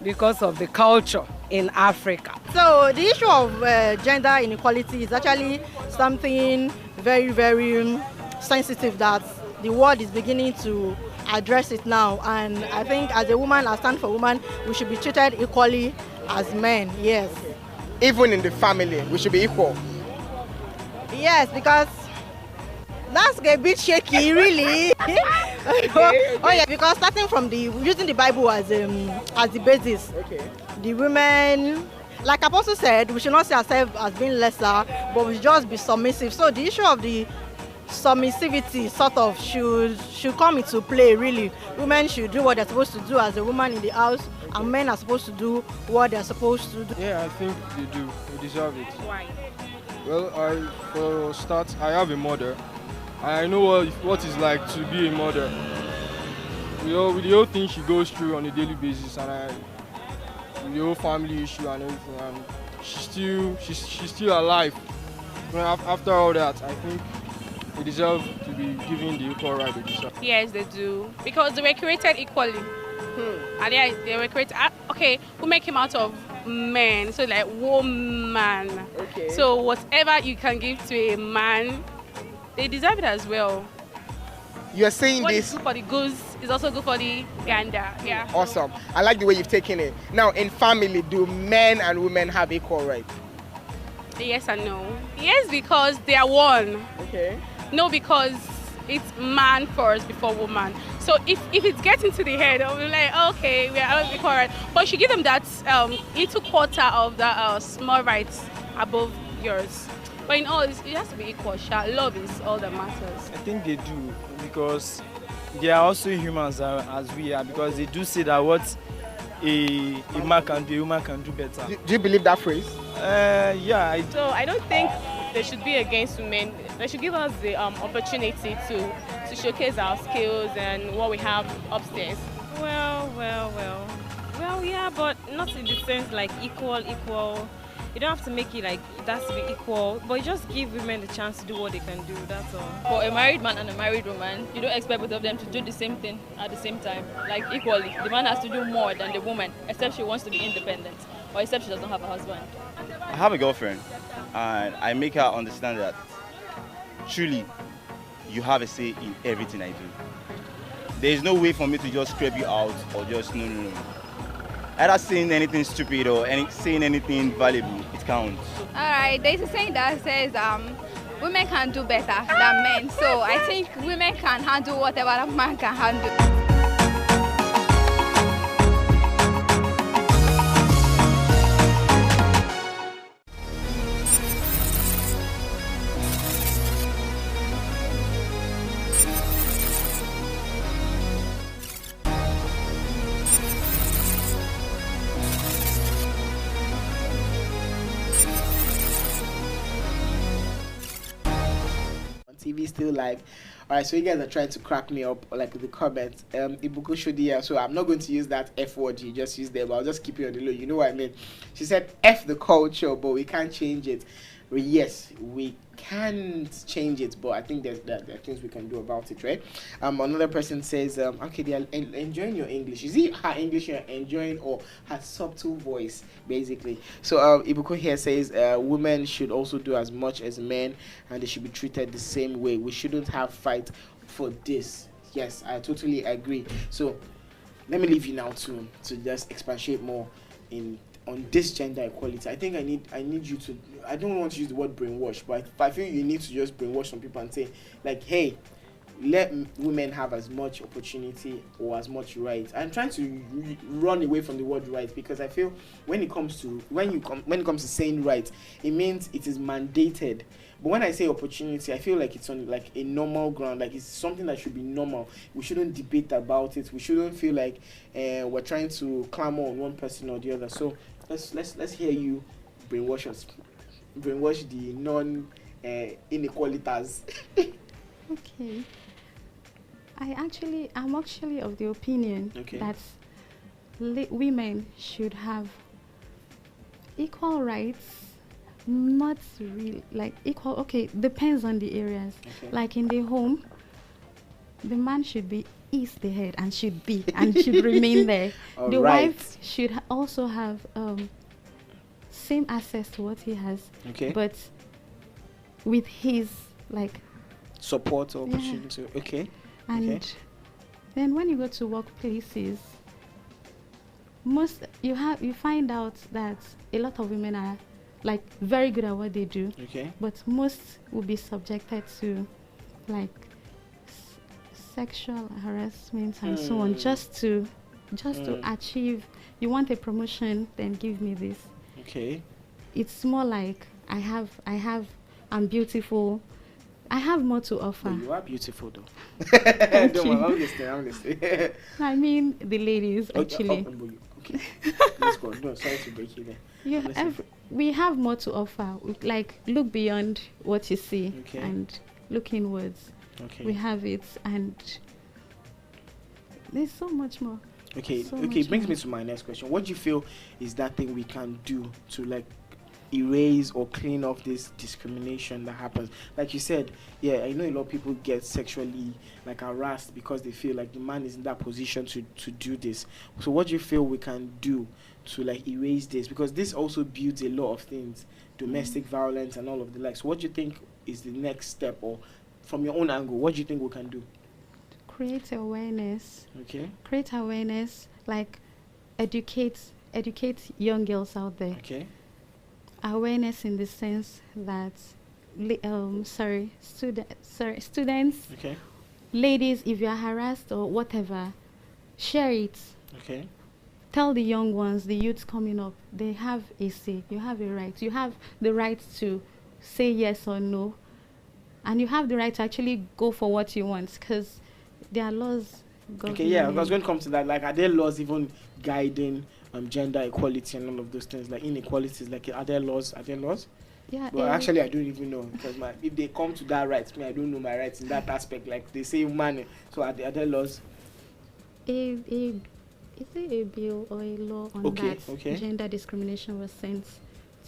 Because of the culture in Africa. So the issue of gender inequality is actually something very, very sensitive that the world is beginning to address it now. And I think as a woman, I stand for woman, we should be treated equally as men, yes. Even in the family, we should be equal. Yes, because that's a bit shaky, really. Oh yeah, because starting from using the Bible as the basis. Okay. The women, like Apostle said, we should not see ourselves as being lesser, but we should just be submissive. So the issue of the submissivity sort of should come into play, really. Women should do what they're supposed to do as a woman in the house, and men are supposed to do what they're supposed to do. Yeah, I think they do. They deserve it. Why? Well, for start, I have a mother. I know what it's like to be a mother. You know, with the whole thing she goes through on a daily basis, and with the whole family issue and everything, and she's still alive. After all that, I think they deserve to be given the equal right they deserve. Yes, they do, because they were created equally. And they were created. Okay, women came out of men, so like woman. Okay. So whatever you can give to a man, they deserve it as well. You're saying what this. Is good for the goose is also good for the gander. Yeah. Awesome. I like the way you've taken it. Now, in family, do men and women have equal rights? Yes and no. Yes, because they are one. Okay. No, because it's man first before woman. So if it gets into the head, I'll be like, okay, we are all equal right. But you should give them that little quarter of the small rights above yours. But in all, it has to be equal. Love is all that matters. I think they do, because they are also humans as we are, because they do say that what a man can do, a woman can do better. Do you believe that phrase? Yeah. So I don't think they should be against women. They should give us the opportunity to showcase our skills and what we have upstairs. Well, yeah, but not in the sense like equal. You don't have to make it like it has to be equal, but just give women the chance to do what they can do, that's all. For a married man and a married woman, you don't expect both of them to do the same thing at the same time, like equally. The man has to do more than the woman, except she wants to be independent, or except she doesn't have a husband. I have a girlfriend, and I make her understand that truly you have a say in everything I do. There is no way for me to just scrape you out or just no. Either saying anything stupid or saying anything valuable, it counts. All right, there's a saying that says women can do better than men. So I think women can handle whatever a man can handle. TV still live. All right, so you guys are trying to crack me up like with the comments. Ibuku Shodia, so I'm not going to use that F word you just used there, but I'll just keep it on the low. You know what I mean? She said F the culture, but we can't change it. Well, yes, we can't change it, but I think there are things we can do about it, right? Another person says, okay, they are enjoying your English. Is it her English you're enjoying or her subtle voice, basically? So Ibuko here says, women should also do as much as men, and they should be treated the same way. We shouldn't have fight for this. Yes, I totally agree. So let me leave you now to just expatiate more on this gender equality. I think I need you to, I don't want to use the word brainwash, but I feel you need to just brainwash some people and say, like, hey, let women have as much opportunity or as much rights. I'm trying to run away from the word rights, because I feel when it comes to saying rights, it means it is mandated. But when I say opportunity, I feel like it's on like a normal ground, like it's something that should be normal. We shouldn't debate about it. We shouldn't feel like we're trying to clamor on one person or the other. So let's hear you brainwash the non inequalities. Okay. I'm actually of the opinion that women should have equal rights, not really like equal. Okay, depends on the areas. Okay. Like in the home, the man should be is the head and should be and should remain there. The wife should also have same access to what he has, Okay. but with his like Support or opportunity. Okay. and Okay. then when you go to workplaces, you find out that a lot of women are like very good at what they do, Okay. but most will be subjected to like sexual harassment and so on, just to achieve. You want a promotion, then give me this. Okay. It's more like I'm beautiful. I have more to offer. Well, you are beautiful though. Thank Don't you. worry, I'm listening. I mean the ladies actually. Okay. Let's go. No, sorry to break you there. We have more to offer. Like look beyond what you see Okay. and look inwards. Okay. We have it, and there's so much more. Okay. So Okay. much Brings more. me to my next question. What do you feel is that thing we can do to like erase or clean off this discrimination that happens? Like you said, yeah, I know a lot of people get sexually like harassed because they feel like the man is in that position to do this. So what do you feel we can do to like erase this? Because this also builds a lot of things, domestic violence and all of the likes. So what do you think is the next step, or from your own angle, what do you think we can do? Create awareness. Okay. Create awareness, like educate young girls out there. Okay. Awareness in the sense that students, Okay. ladies, if you are harassed or whatever, share it. Okay. Tell the young ones, the youths coming up, they have a say. You have a right. You have the right to say yes or no, and you have the right to actually go for what you want, because there are laws. Okay, yeah, I was going to come to that. Like, are there laws even guiding gender equality and all of those things? Like inequalities, like are there laws? Yeah. Well, actually, I don't even know, because if they come to that rights, I don't know my rights in that aspect. Like they say, man. So are there laws? Is it a bill or a law on that gender discrimination was sent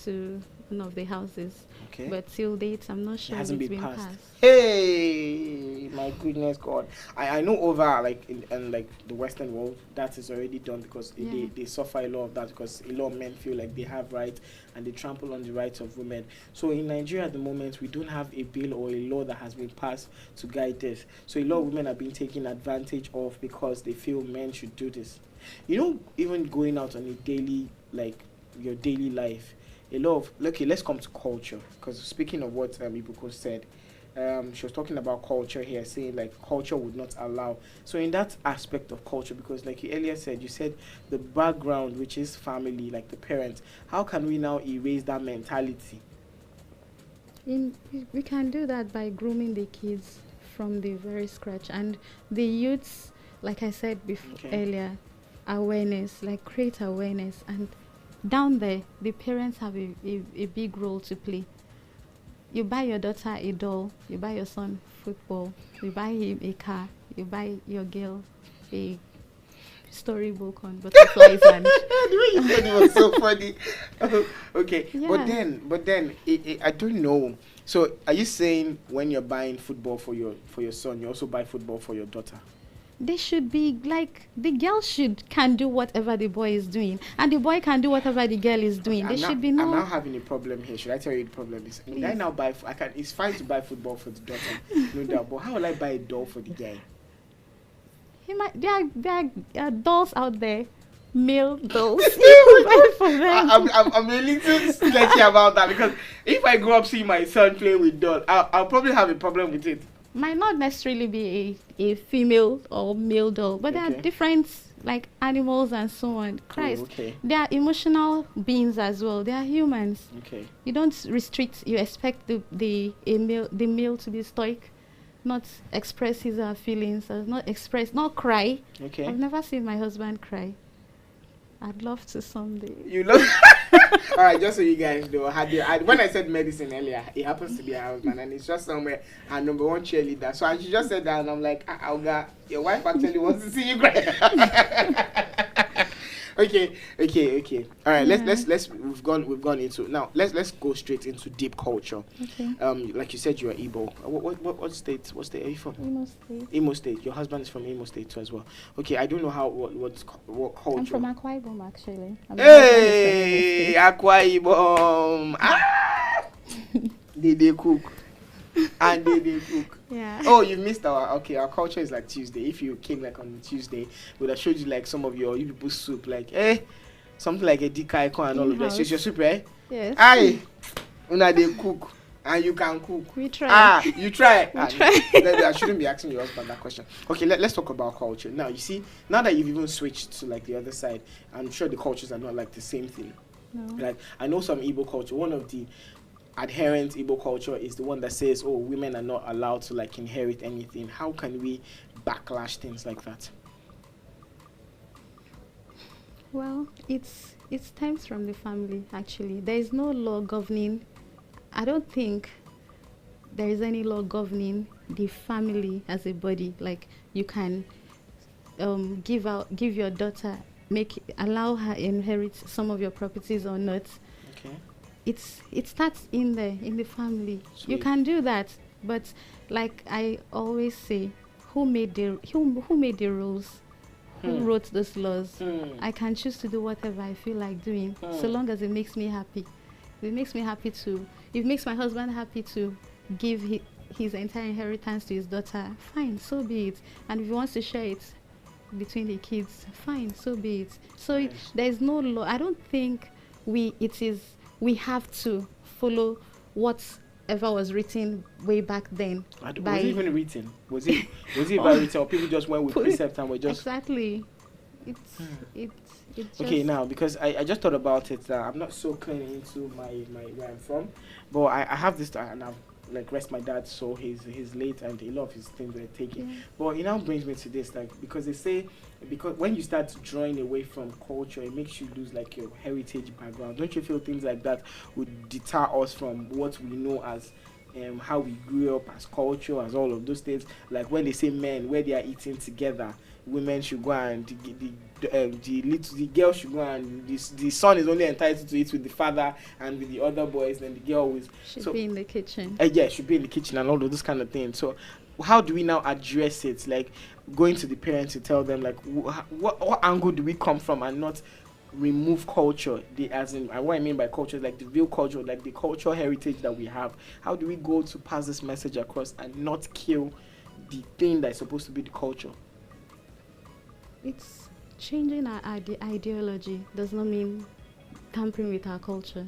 to one of the houses? Okay. But till date, I'm not sure It hasn't it's been been passed. passed. Hey, my goodness God! I know over like in like the Western world that is already done, because they suffer a lot of that, because a lot of men feel like they have rights and they trample on the rights of women. So in Nigeria at the moment, we don't have a bill or a law that has been passed to guide this. So a lot of women are being taken advantage of because they feel men should do this. You know, even going out on a daily, like your daily life, a lot of, okay, let's come to culture, because speaking of what Ibuko said, she was talking about culture here, saying like culture would not allow. So in that aspect of culture, because like you earlier said, you said the background, which is family, like the parents, how can we now erase that mentality? We can do that by grooming the kids from the very scratch, and the youths, like I said earlier, awareness, like create awareness, and down there the parents have a big role to play. You buy your daughter a doll, you buy your son football, you buy him a car, you buy your girl a storybook on butterflies and the way you said it was so funny. Okay, Yeah. but then I don't know. So are you saying when you're buying football for your son, you also buy football for your daughter? they should be like, the girl can do whatever the boy is doing, and the boy can do whatever the girl is doing. There should be no. I'm now having a problem here. Should I tell you the problem is? Would I now buy? It's fine to buy football for the daughter, no doubt. But how will I buy a doll for the guy? There are dolls out there, male dolls. You buy for them. I'm a little sketchy about that, because if I grow up seeing my son playing with dolls, I'll probably have a problem with it. Might not necessarily be a female or male doll, but there are different like animals and so on. Christ, they are emotional beings as well. They are humans. Okay. You don't restrict. You expect the male to be stoic, not express his feelings, not cry. Okay. I've never seen my husband cry. I'd love to someday. You love. All right, just so you guys know, when I said medicine earlier, it happens to be her husband, and it's just somewhere her number one cheerleader. So she just said that, and I'm like, Olga, your wife actually wants to see you cry. Okay. All right, let's we've gone into now. Let's go straight into deep culture. Okay. Like you said, you're Igbo. What state? What state are you from? Imo State. Imo State. Your husband is from Imo State too as well. Okay, I don't know what culture. I'm from Akwa Ibom actually. Hey, Akwa Ibom. They cook. And they cook. Yeah. Oh, you missed our culture is like Tuesday. If you came like on Tuesday, we would have showed you like some of you people's soup, like something like a dika icon and all of that. So it's your soup, right? Yes. Aye. Una they cook. And you can cook. We try. You try. We try. I shouldn't be asking your husband that question. Okay, let's talk about culture. Now, you see, now that you've even switched to like the other side, I'm sure the cultures are not like the same thing. No. Like, I know some Igbo culture, one of the adherent Igbo culture is the one that says, oh, women are not allowed to like inherit anything. How can we backlash things like that? Well, it stems from the family actually. There is no law governing. I don't think there is any law governing the family as a body. Like you can give your daughter, allow her inherit some of your properties or not. Okay. It starts in the family. Sweet. You can do that, but like I always say, who made the rules? Who wrote those laws? I can choose to do whatever I feel like doing, so long as it makes me happy. It makes me happy to. If it makes my husband happy to give his entire inheritance to his daughter, fine, so be it. And if he wants to share it between the kids, fine, so be it. So there is no law. I don't think we have to follow whatever was written way back then. Was it even written? Was it even written, or people just went with precept and were just exactly? It's just okay. Now, because I just thought about it, I'm not so clean into my where I'm from, but I have this and I've like rest my dad, so he's late and a lot of his things were taken. Yeah. But it now brings me to this, like, because they say when you start drawing away from culture, it makes you lose like your heritage background. Don't you feel things like that would deter us from what we know as how we grew up as culture, as all of those things? Like when they say men, where they are eating together, women should go and the girl should go and the son is only entitled to eat with the father and with the other boys, then the girl should be in the kitchen. Yeah, should be in the kitchen and all of those kind of things. So how do we now address it? Like going to the parents to tell them like what angle do we come from and not remove culture? And what I mean by culture is like the real culture, like the cultural heritage that we have. How do we go to pass this message across and not kill the thing that's supposed to be the culture? It's changing our ideology does not mean tampering with our culture.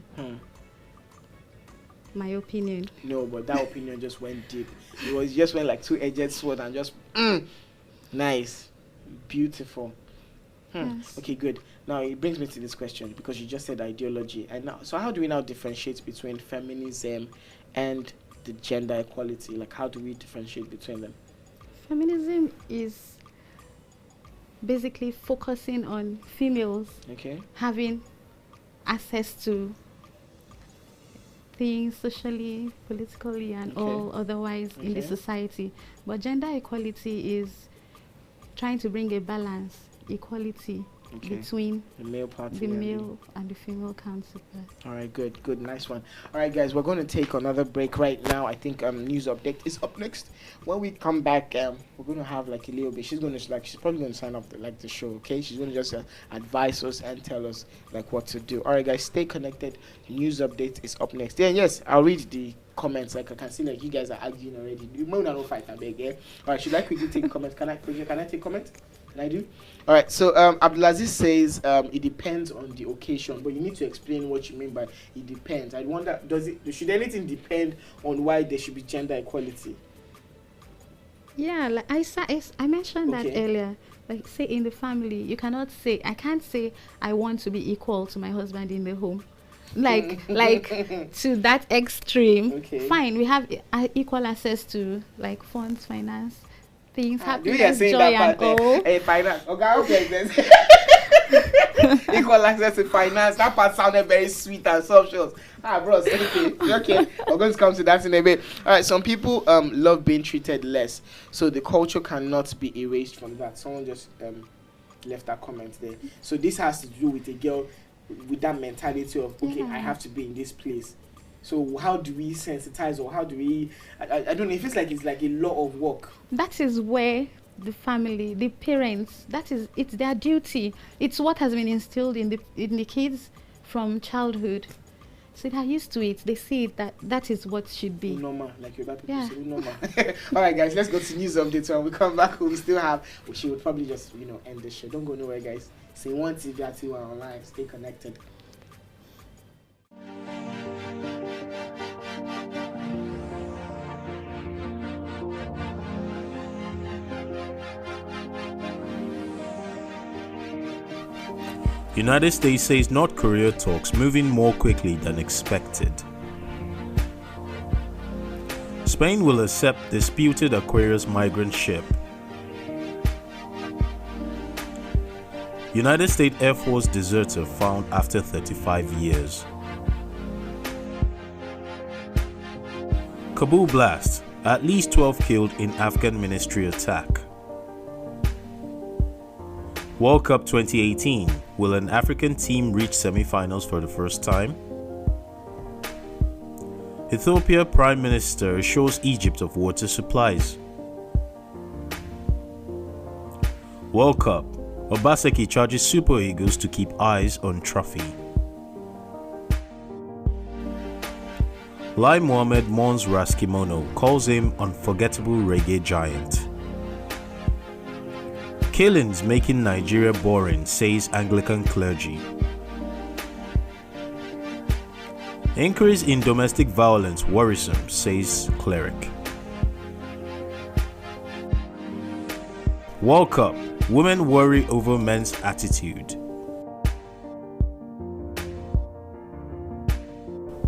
My opinion. No, but that opinion just went deep. It just went like two-edged sword and just nice, beautiful. Yes. Okay, good. Now it brings me to this question because you just said ideology, and now, so how do we now differentiate between feminism and the gender equality? Like, how do we differentiate between them? Feminism is basically focusing on females having access to things socially, politically, and all otherwise in the society. But gender equality is trying to bring a balance, equality between the male part, the male and the female counterpart. All right, good, nice one. All right, guys, we're going to take another break right now. I think news update is up next. When we come back, we're going to have like a little bit. She's probably going to sign up the show. Okay, she's going to just advise us and tell us like what to do. All right, guys, stay connected. News update is up next. Yeah, yes, I'll read the comments. Like I can see like you guys are arguing already. You might not fight, I beg. Yeah. All right, should I quickly take comments? Can I take comments? Can I do? All right, so Abdulaziz says it depends on the occasion, but you need to explain what you mean by it depends. I wonder, should anything depend on why there should be gender equality? Yeah, like I mentioned that earlier. Like say in the family, I can't say I want to be equal to my husband in the home. Like to that extreme. Fine, we have equal access to like funds, finance, things, happiness, joy, and all. Finance. Okay. Equal access to finance. That part sounded very sweet and sumptuous. Bros, okay. We're going to come to that in a bit. All right, some people love being treated less, so the culture cannot be erased from that. Someone just left that comment there. So this has to do with a girl with that mentality of, okay, I have to be in this place. So how do we sensitize, or how do we, I don't know, it feels like it's like a lot of work. That is where the family, the parents, it's their duty. It's what has been instilled in the kids from childhood. So they are used to it. They see it that is what should be. Normal, like your people say, normal. All right, guys, let's go to news updates. When we come back, we'll still have. She would probably just end the show. Don't go nowhere, guys. SceneOneTV at online. Stay connected. United States says North Korea talks moving more quickly than expected. Spain will accept disputed Aquarius migrant ship. United States Air Force deserter found after 35 years. Kabul blast, at least 12 killed in Afghan military attack. World Cup 2018, will an African team reach semi-finals for the first time? Ethiopia Prime Minister shows Egypt of water supplies. World Cup, Obaseki charges Super Eagles to keep eyes on trophy. Lai Mohammed mourns Ras Kimono, calls him unforgettable reggae giant. Killings making Nigeria boring, says Anglican clergy. Increase in domestic violence worrisome, says cleric. World Cup, women worry over men's attitude.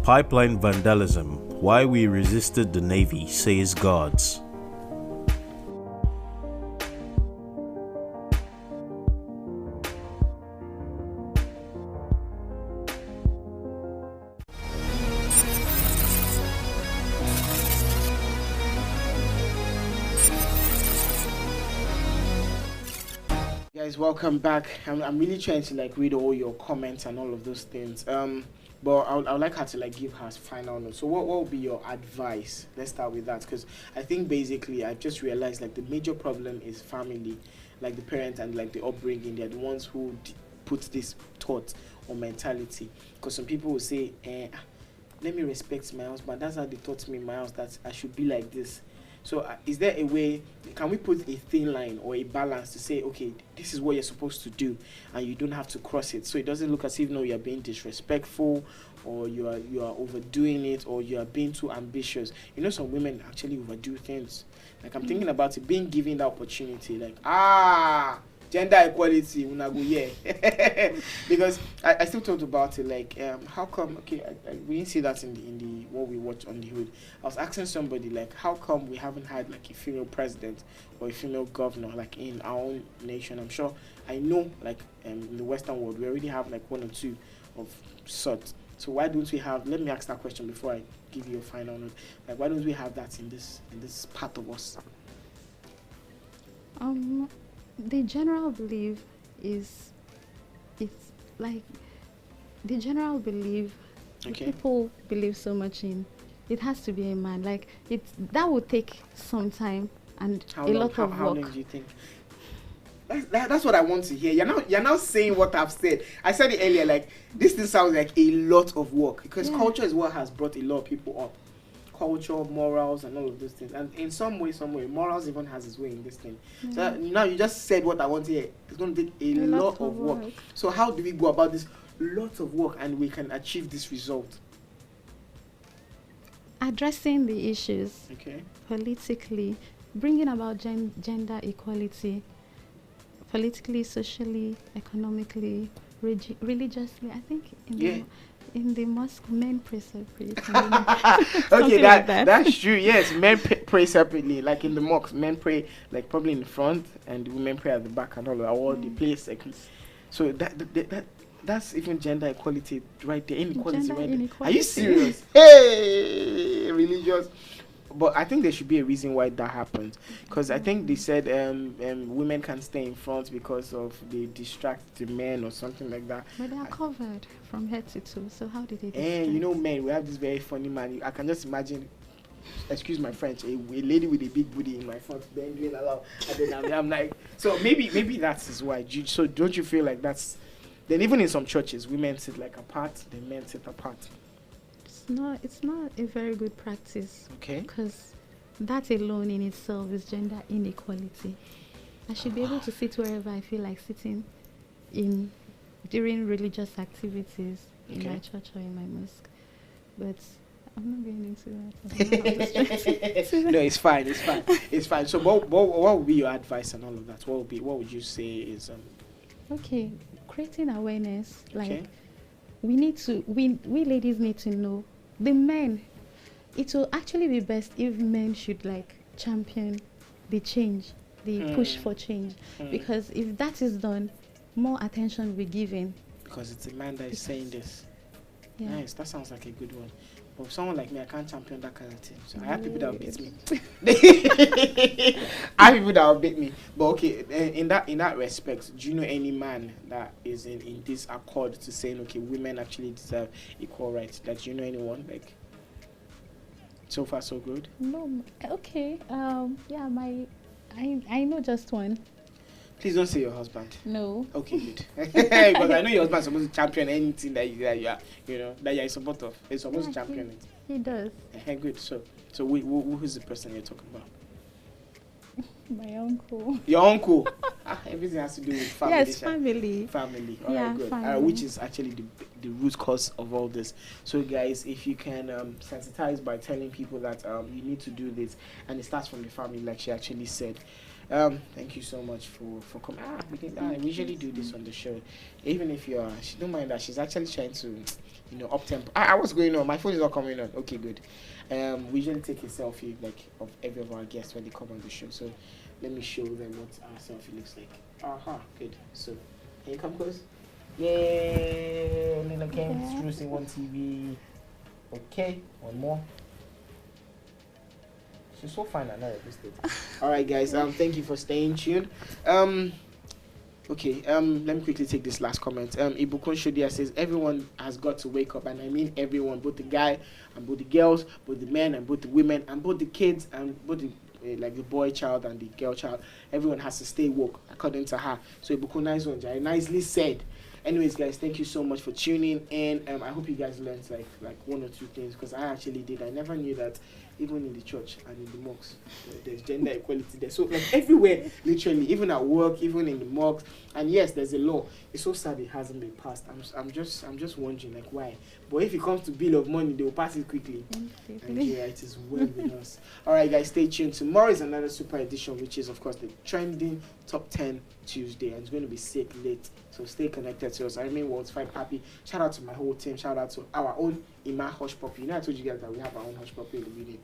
Pipeline vandalism, why we resisted the Navy, says guards. Guys, welcome back. I'm really trying to read all your comments and all of those things. But I would like her to give her final note. So what would be your advice? Let's start with that, because I think basically I've just realized the major problem is family, the parents and the upbringing. They're the ones who put this thought or mentality. Because some people will say, let me respect my husband. That's how they taught me in my house, that I should be like this. So is there a way, can we put a thin line or a balance to say, okay, this is what you're supposed to do and you don't have to cross it, so it doesn't look as if you're being disrespectful or you are overdoing it or you are being too ambitious. Some women actually overdo things. I'm thinking about it, being given the opportunity, gender equality, because I still talked about it, how come, we didn't see that in the what we watched on the hood. I was asking somebody, how come we haven't had a female president or a female governor in our own nation? I'm sure, I know in the Western world we already have one or two of such. So why don't we have, let me ask that question before I give you a final note, why don't we have that in this part of us? The general belief is, the general belief, people believe so much in, it has to be a man. That would take some time and a lot of work. How long do you think? That's what I want to hear. You're now saying what I've said. I said it earlier, this thing sounds like a lot of work, because culture is what has brought a lot of people up. Culture, morals, and all of those things, and in some way, morals even has its way in this thing. So now you just said what I want to hear. It's going to take a lot of work. So how do we go about this lot of work and we can achieve this result? Addressing the issues politically, bringing about gender equality, politically, socially, economically, religiously. I think in the mosque, men pray separately. Okay, that's true. Yes, men pray separately. In the mosque, men pray probably in the front, and women pray at the back, and all the place. So that's even gender equality right there. Inequality right there. Are you serious? Hey, religious. but I think there should be a reason why that happens, because I think they said women can stay in front because of they distract the men or something like that. But they are covered from head to toe, so how did they distract? And you know, men, we have this very funny man. I can just imagine, excuse my French, a lady with a big booty in my front, then doing a lot, and then I'm like, so maybe that is why. So don't you feel like that's? Then even in some churches, women sit like apart, the men sit apart. It's not a very good practice. Okay. Because that alone in itself is gender inequality. I should be able to sit wherever I feel like sitting during religious activities in my church or in my mosque. But I'm not going into that. No, it's fine. It's fine. So what would be your advice and all of that? What would you say is Okay, creating awareness. Like okay. we ladies need to know. The men, it will actually be best if men should like champion the change, the push for change. Because if that is done, more attention will be given. Because it's a man that is saying this. Yeah. Nice, that sounds like a good one. But someone like me, I can't champion that kind of thing. So I have people that will beat me. I have people that will beat me. But okay, in that respect, do you know any man that is in this accord to saying, okay, women actually deserve equal rights? Like, do you know anyone? Like, so far so good? No. Okay. Yeah. I know just one. Please don't say your husband. No. Okay, good. Because I know your husband is supposed to champion anything that you are, that you are in support of. He's supposed to champion it. He does. Good. So who's the person you're talking about? My uncle. Your uncle. Everything has to do with family. Yes, family. Family. All right, good. Family. Which is actually the root cause of all this. So, guys, if you can sensitize by telling people that you need to do this, and it starts from the family, like she actually said. Thank you so much for coming. We usually do this on the show. Even if she don't mind that she's actually trying to, up tempo. What's going on? My phone is not coming on. Okay, good. We usually take a selfie of every of our guests when they come on the show. So let me show them what our selfie looks like. Good. So can you come close? Yay! Lina came through SceneOneTV. Okay, one more. She's so fine at night at this stage. Alright guys, thank you for staying tuned. Okay, let me quickly take this last comment. Ibukun Shodia says everyone has got to wake up, and I mean everyone, both the guy and both the girls, both the men and both the women, and both the kids and both the like the boy child and the girl child. Everyone has to stay woke according to her. So Ibukun nice one, Jai. Nicely said. Anyways, guys, thank you so much for tuning in. I hope you guys learned like one or two things, because I actually did. I never knew that even in the church and in the mosques, there's gender equality there. So like everywhere, literally, even at work, even in the mosques. And yes, there's a law. It's so sad it hasn't been passed. I'm just wondering like why. But if it comes to bill of money, they will pass it quickly. And yeah, it is well with us. All right, guys, stay tuned. Tomorrow is another super edition, which is of course the trending top 10 Tuesday, and it's going to be sick late. So stay connected to us. I remain World's Fight Happy. Shout out to my whole team. Shout out to our own Ima Hush Puppy. I told you guys that we have our own Hush Puppy in the video.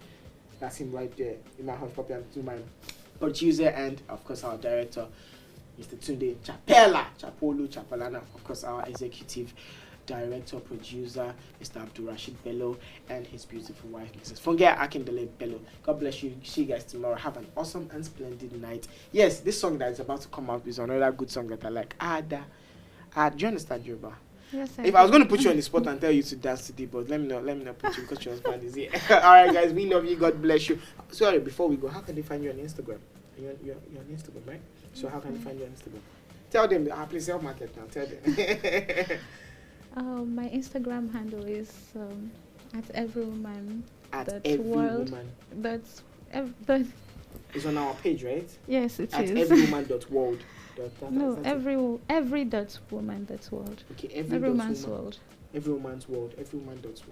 That's him right there. Ima Hush Puppy, and to my producer and of course our director, Mr. Tunde Chapolana. Of course our executive director, producer, Mr. Abdurrashid Bello, and his beautiful wife, Mrs. Fungia Akindele Bello. God bless you. See you guys tomorrow. Have an awesome and splendid night. Yes, this song that is about to come out is another good song that I like. Do you understand Yoruba? Yes, if I was going to put you on the spot and tell you to dance today, but let me not put you because your husband is here. All right, guys, we love you. God bless you. Sorry, before we go, how can they find you on Instagram? You're on Instagram, right? So how can they find you on Instagram? Tell them, please help market now. Tell them. My Instagram handle is at everywoman. At everywoman. It's on our page, right? Yes, it is. At everywoman.world. No, every.woman.world. Okay, everyone's world. Everyone's world. Everywoman.world.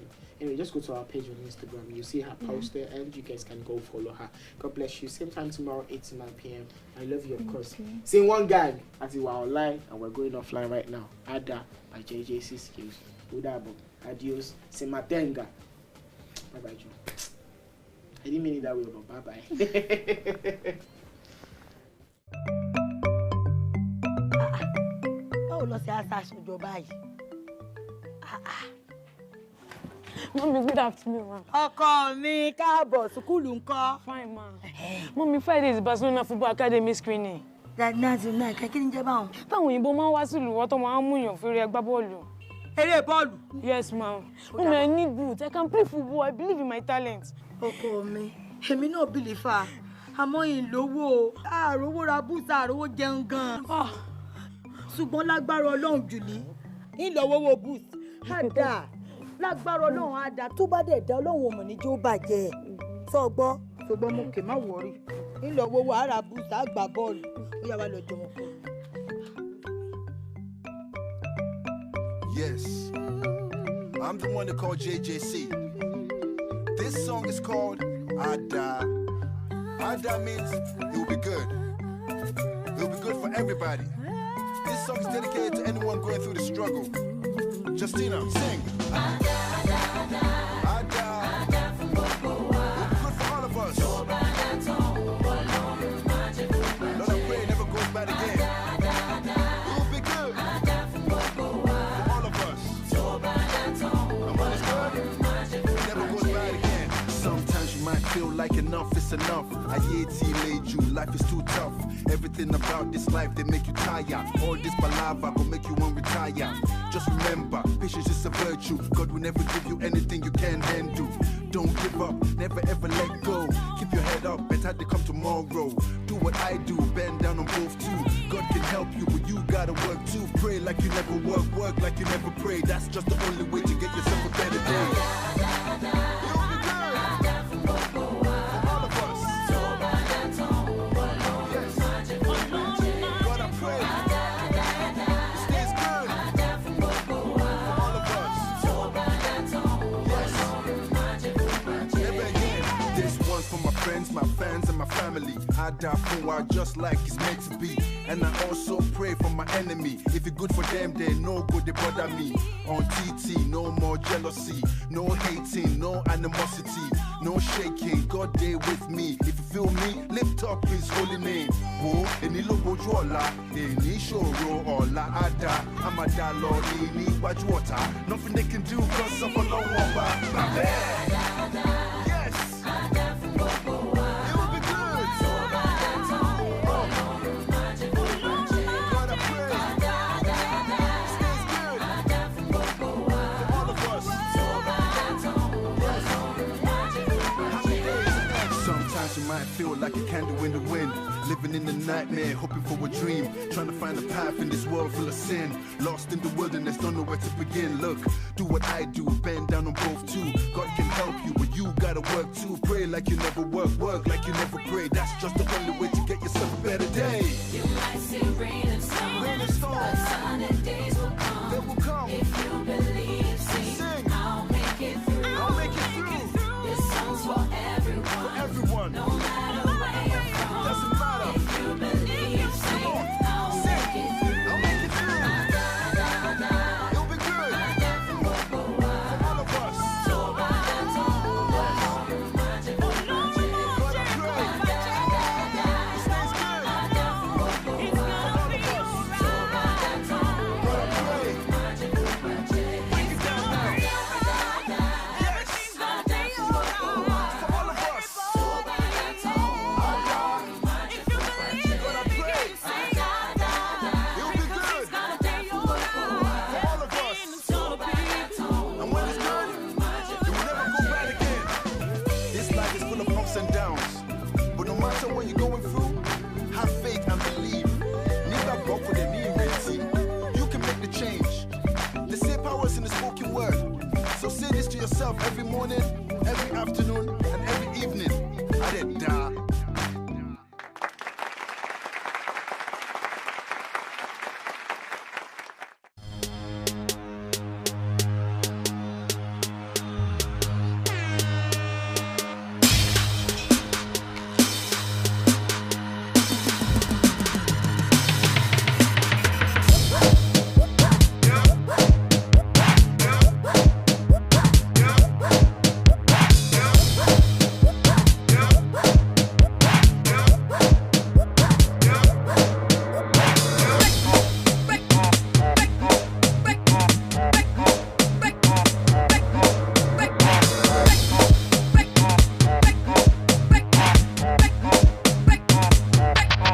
Anyway, just go to our page on Instagram. You see her post there, and you guys can go follow her. God bless you. Same time tomorrow, 8 to 9 p.m. I love you, of course. Sing one gang as we are online, and we're going offline right now. Ada by JJC Skills. Udabo. Adios. Sematenga. Bye bye, Joe. I didn't mean it that way, but bye bye. Lọ sí aṣojú báyìí. Mommy, good afternoon, ma. Ọkọ mi káàbọ̀ sùkúlù ńkọ́. Fine, ma. Mommy, Friday is Barcelona Football Academy screening. That's nice. Kí ni jẹ́ báwọn? Táwọn òyìnbó máa ń wá sílùú wọ́n tó máa ń mú yàn fèrè ẹgbá bọ́ọ̀lù. Eré bọ́ọ̀lù? Yes, ma. Mommy, I need boots. I can play football. I believe in my talent. Ọkọ mi, èmi náà believe her. Àmọ́ ìlówó, àrówó ra boots, àrówó jẹun gan. Ṣùgbọ́n lágbára Ọlọ́run jùlí, ìlọ́wọ́ wo boots. Àdá, lágbára Ọlọ́run àdá tó bá dẹ̀ dá Ọlọ́run ọmọ ní jó bàjẹ́. Sọ gbọ́, ṣùgbọ́n mo kè má wọ̀rí. Ìlọ́wọ́ wo ara boots, àgbà bọ́ọ̀lù. Ó yá wa lọ jọ wọn kọ́. Yes, I'm the one they call JJC. This song is called Ada. Ada means it will be good. It will be good for everybody. This song is dedicated to anyone going through the struggle. Justina, sing. Ada, Ada, Ada. Ada. Ada it will be good for all of us. Lord, I pray it never goes bad again. It will be good for all of us. And when it's good, it never goes bad again. Sometimes you might feel like enough is enough. I laid you, life is too tough. Everything about this life, they make you tired. All this palava will make you want to retire. Just remember, patience is a virtue. God will never give you anything you can't handle. Don't give up, never ever let go. Keep your head up, better they come tomorrow. Do what I do, bend down on both too. God can help you, but you gotta work too. Pray like you never work like you never pray. That's just the only way to get yourself a better day. My fans and my family, I die for a while just like it's meant to be. And I also pray for my enemy. If it's good for them, then no good, they bother me. On TT, no more jealousy, no hating, no animosity, no shaking. God there with me. If you feel me, lift up his holy name. Wo, eni lo boju ola, eni shoro ola ada. I'm a da Lord, eni waju water. Nothing they can do cause of a long one. Yes. You might feel like a candle in the wind, living in a nightmare, hoping for a dream, trying to find a path in this world full of sin, lost in the wilderness, don't know where to begin. Look, do what I do, bend down on both too. God can help you, but you gotta work too. Pray like you never work like you never pray. That's just the only way to get yourself a better day. You might see rain and storm, but sunny days will come. They will come. If you believe, sing. I'll make it through. This song's for everyone. No matter where you're from, doesn't matter. If you believe, sing. I'll make it through. It'll be good for all of us. God, I pray it stays good for all of us. God, I pray break it down now. Yes, for all of us. And downs, but no matter what you're going through, have faith and believe. Neither broke for the knee ready. You can make the change. They say power is in the spoken word. So say this to yourself every morning, every afternoon, and every evening. Ada.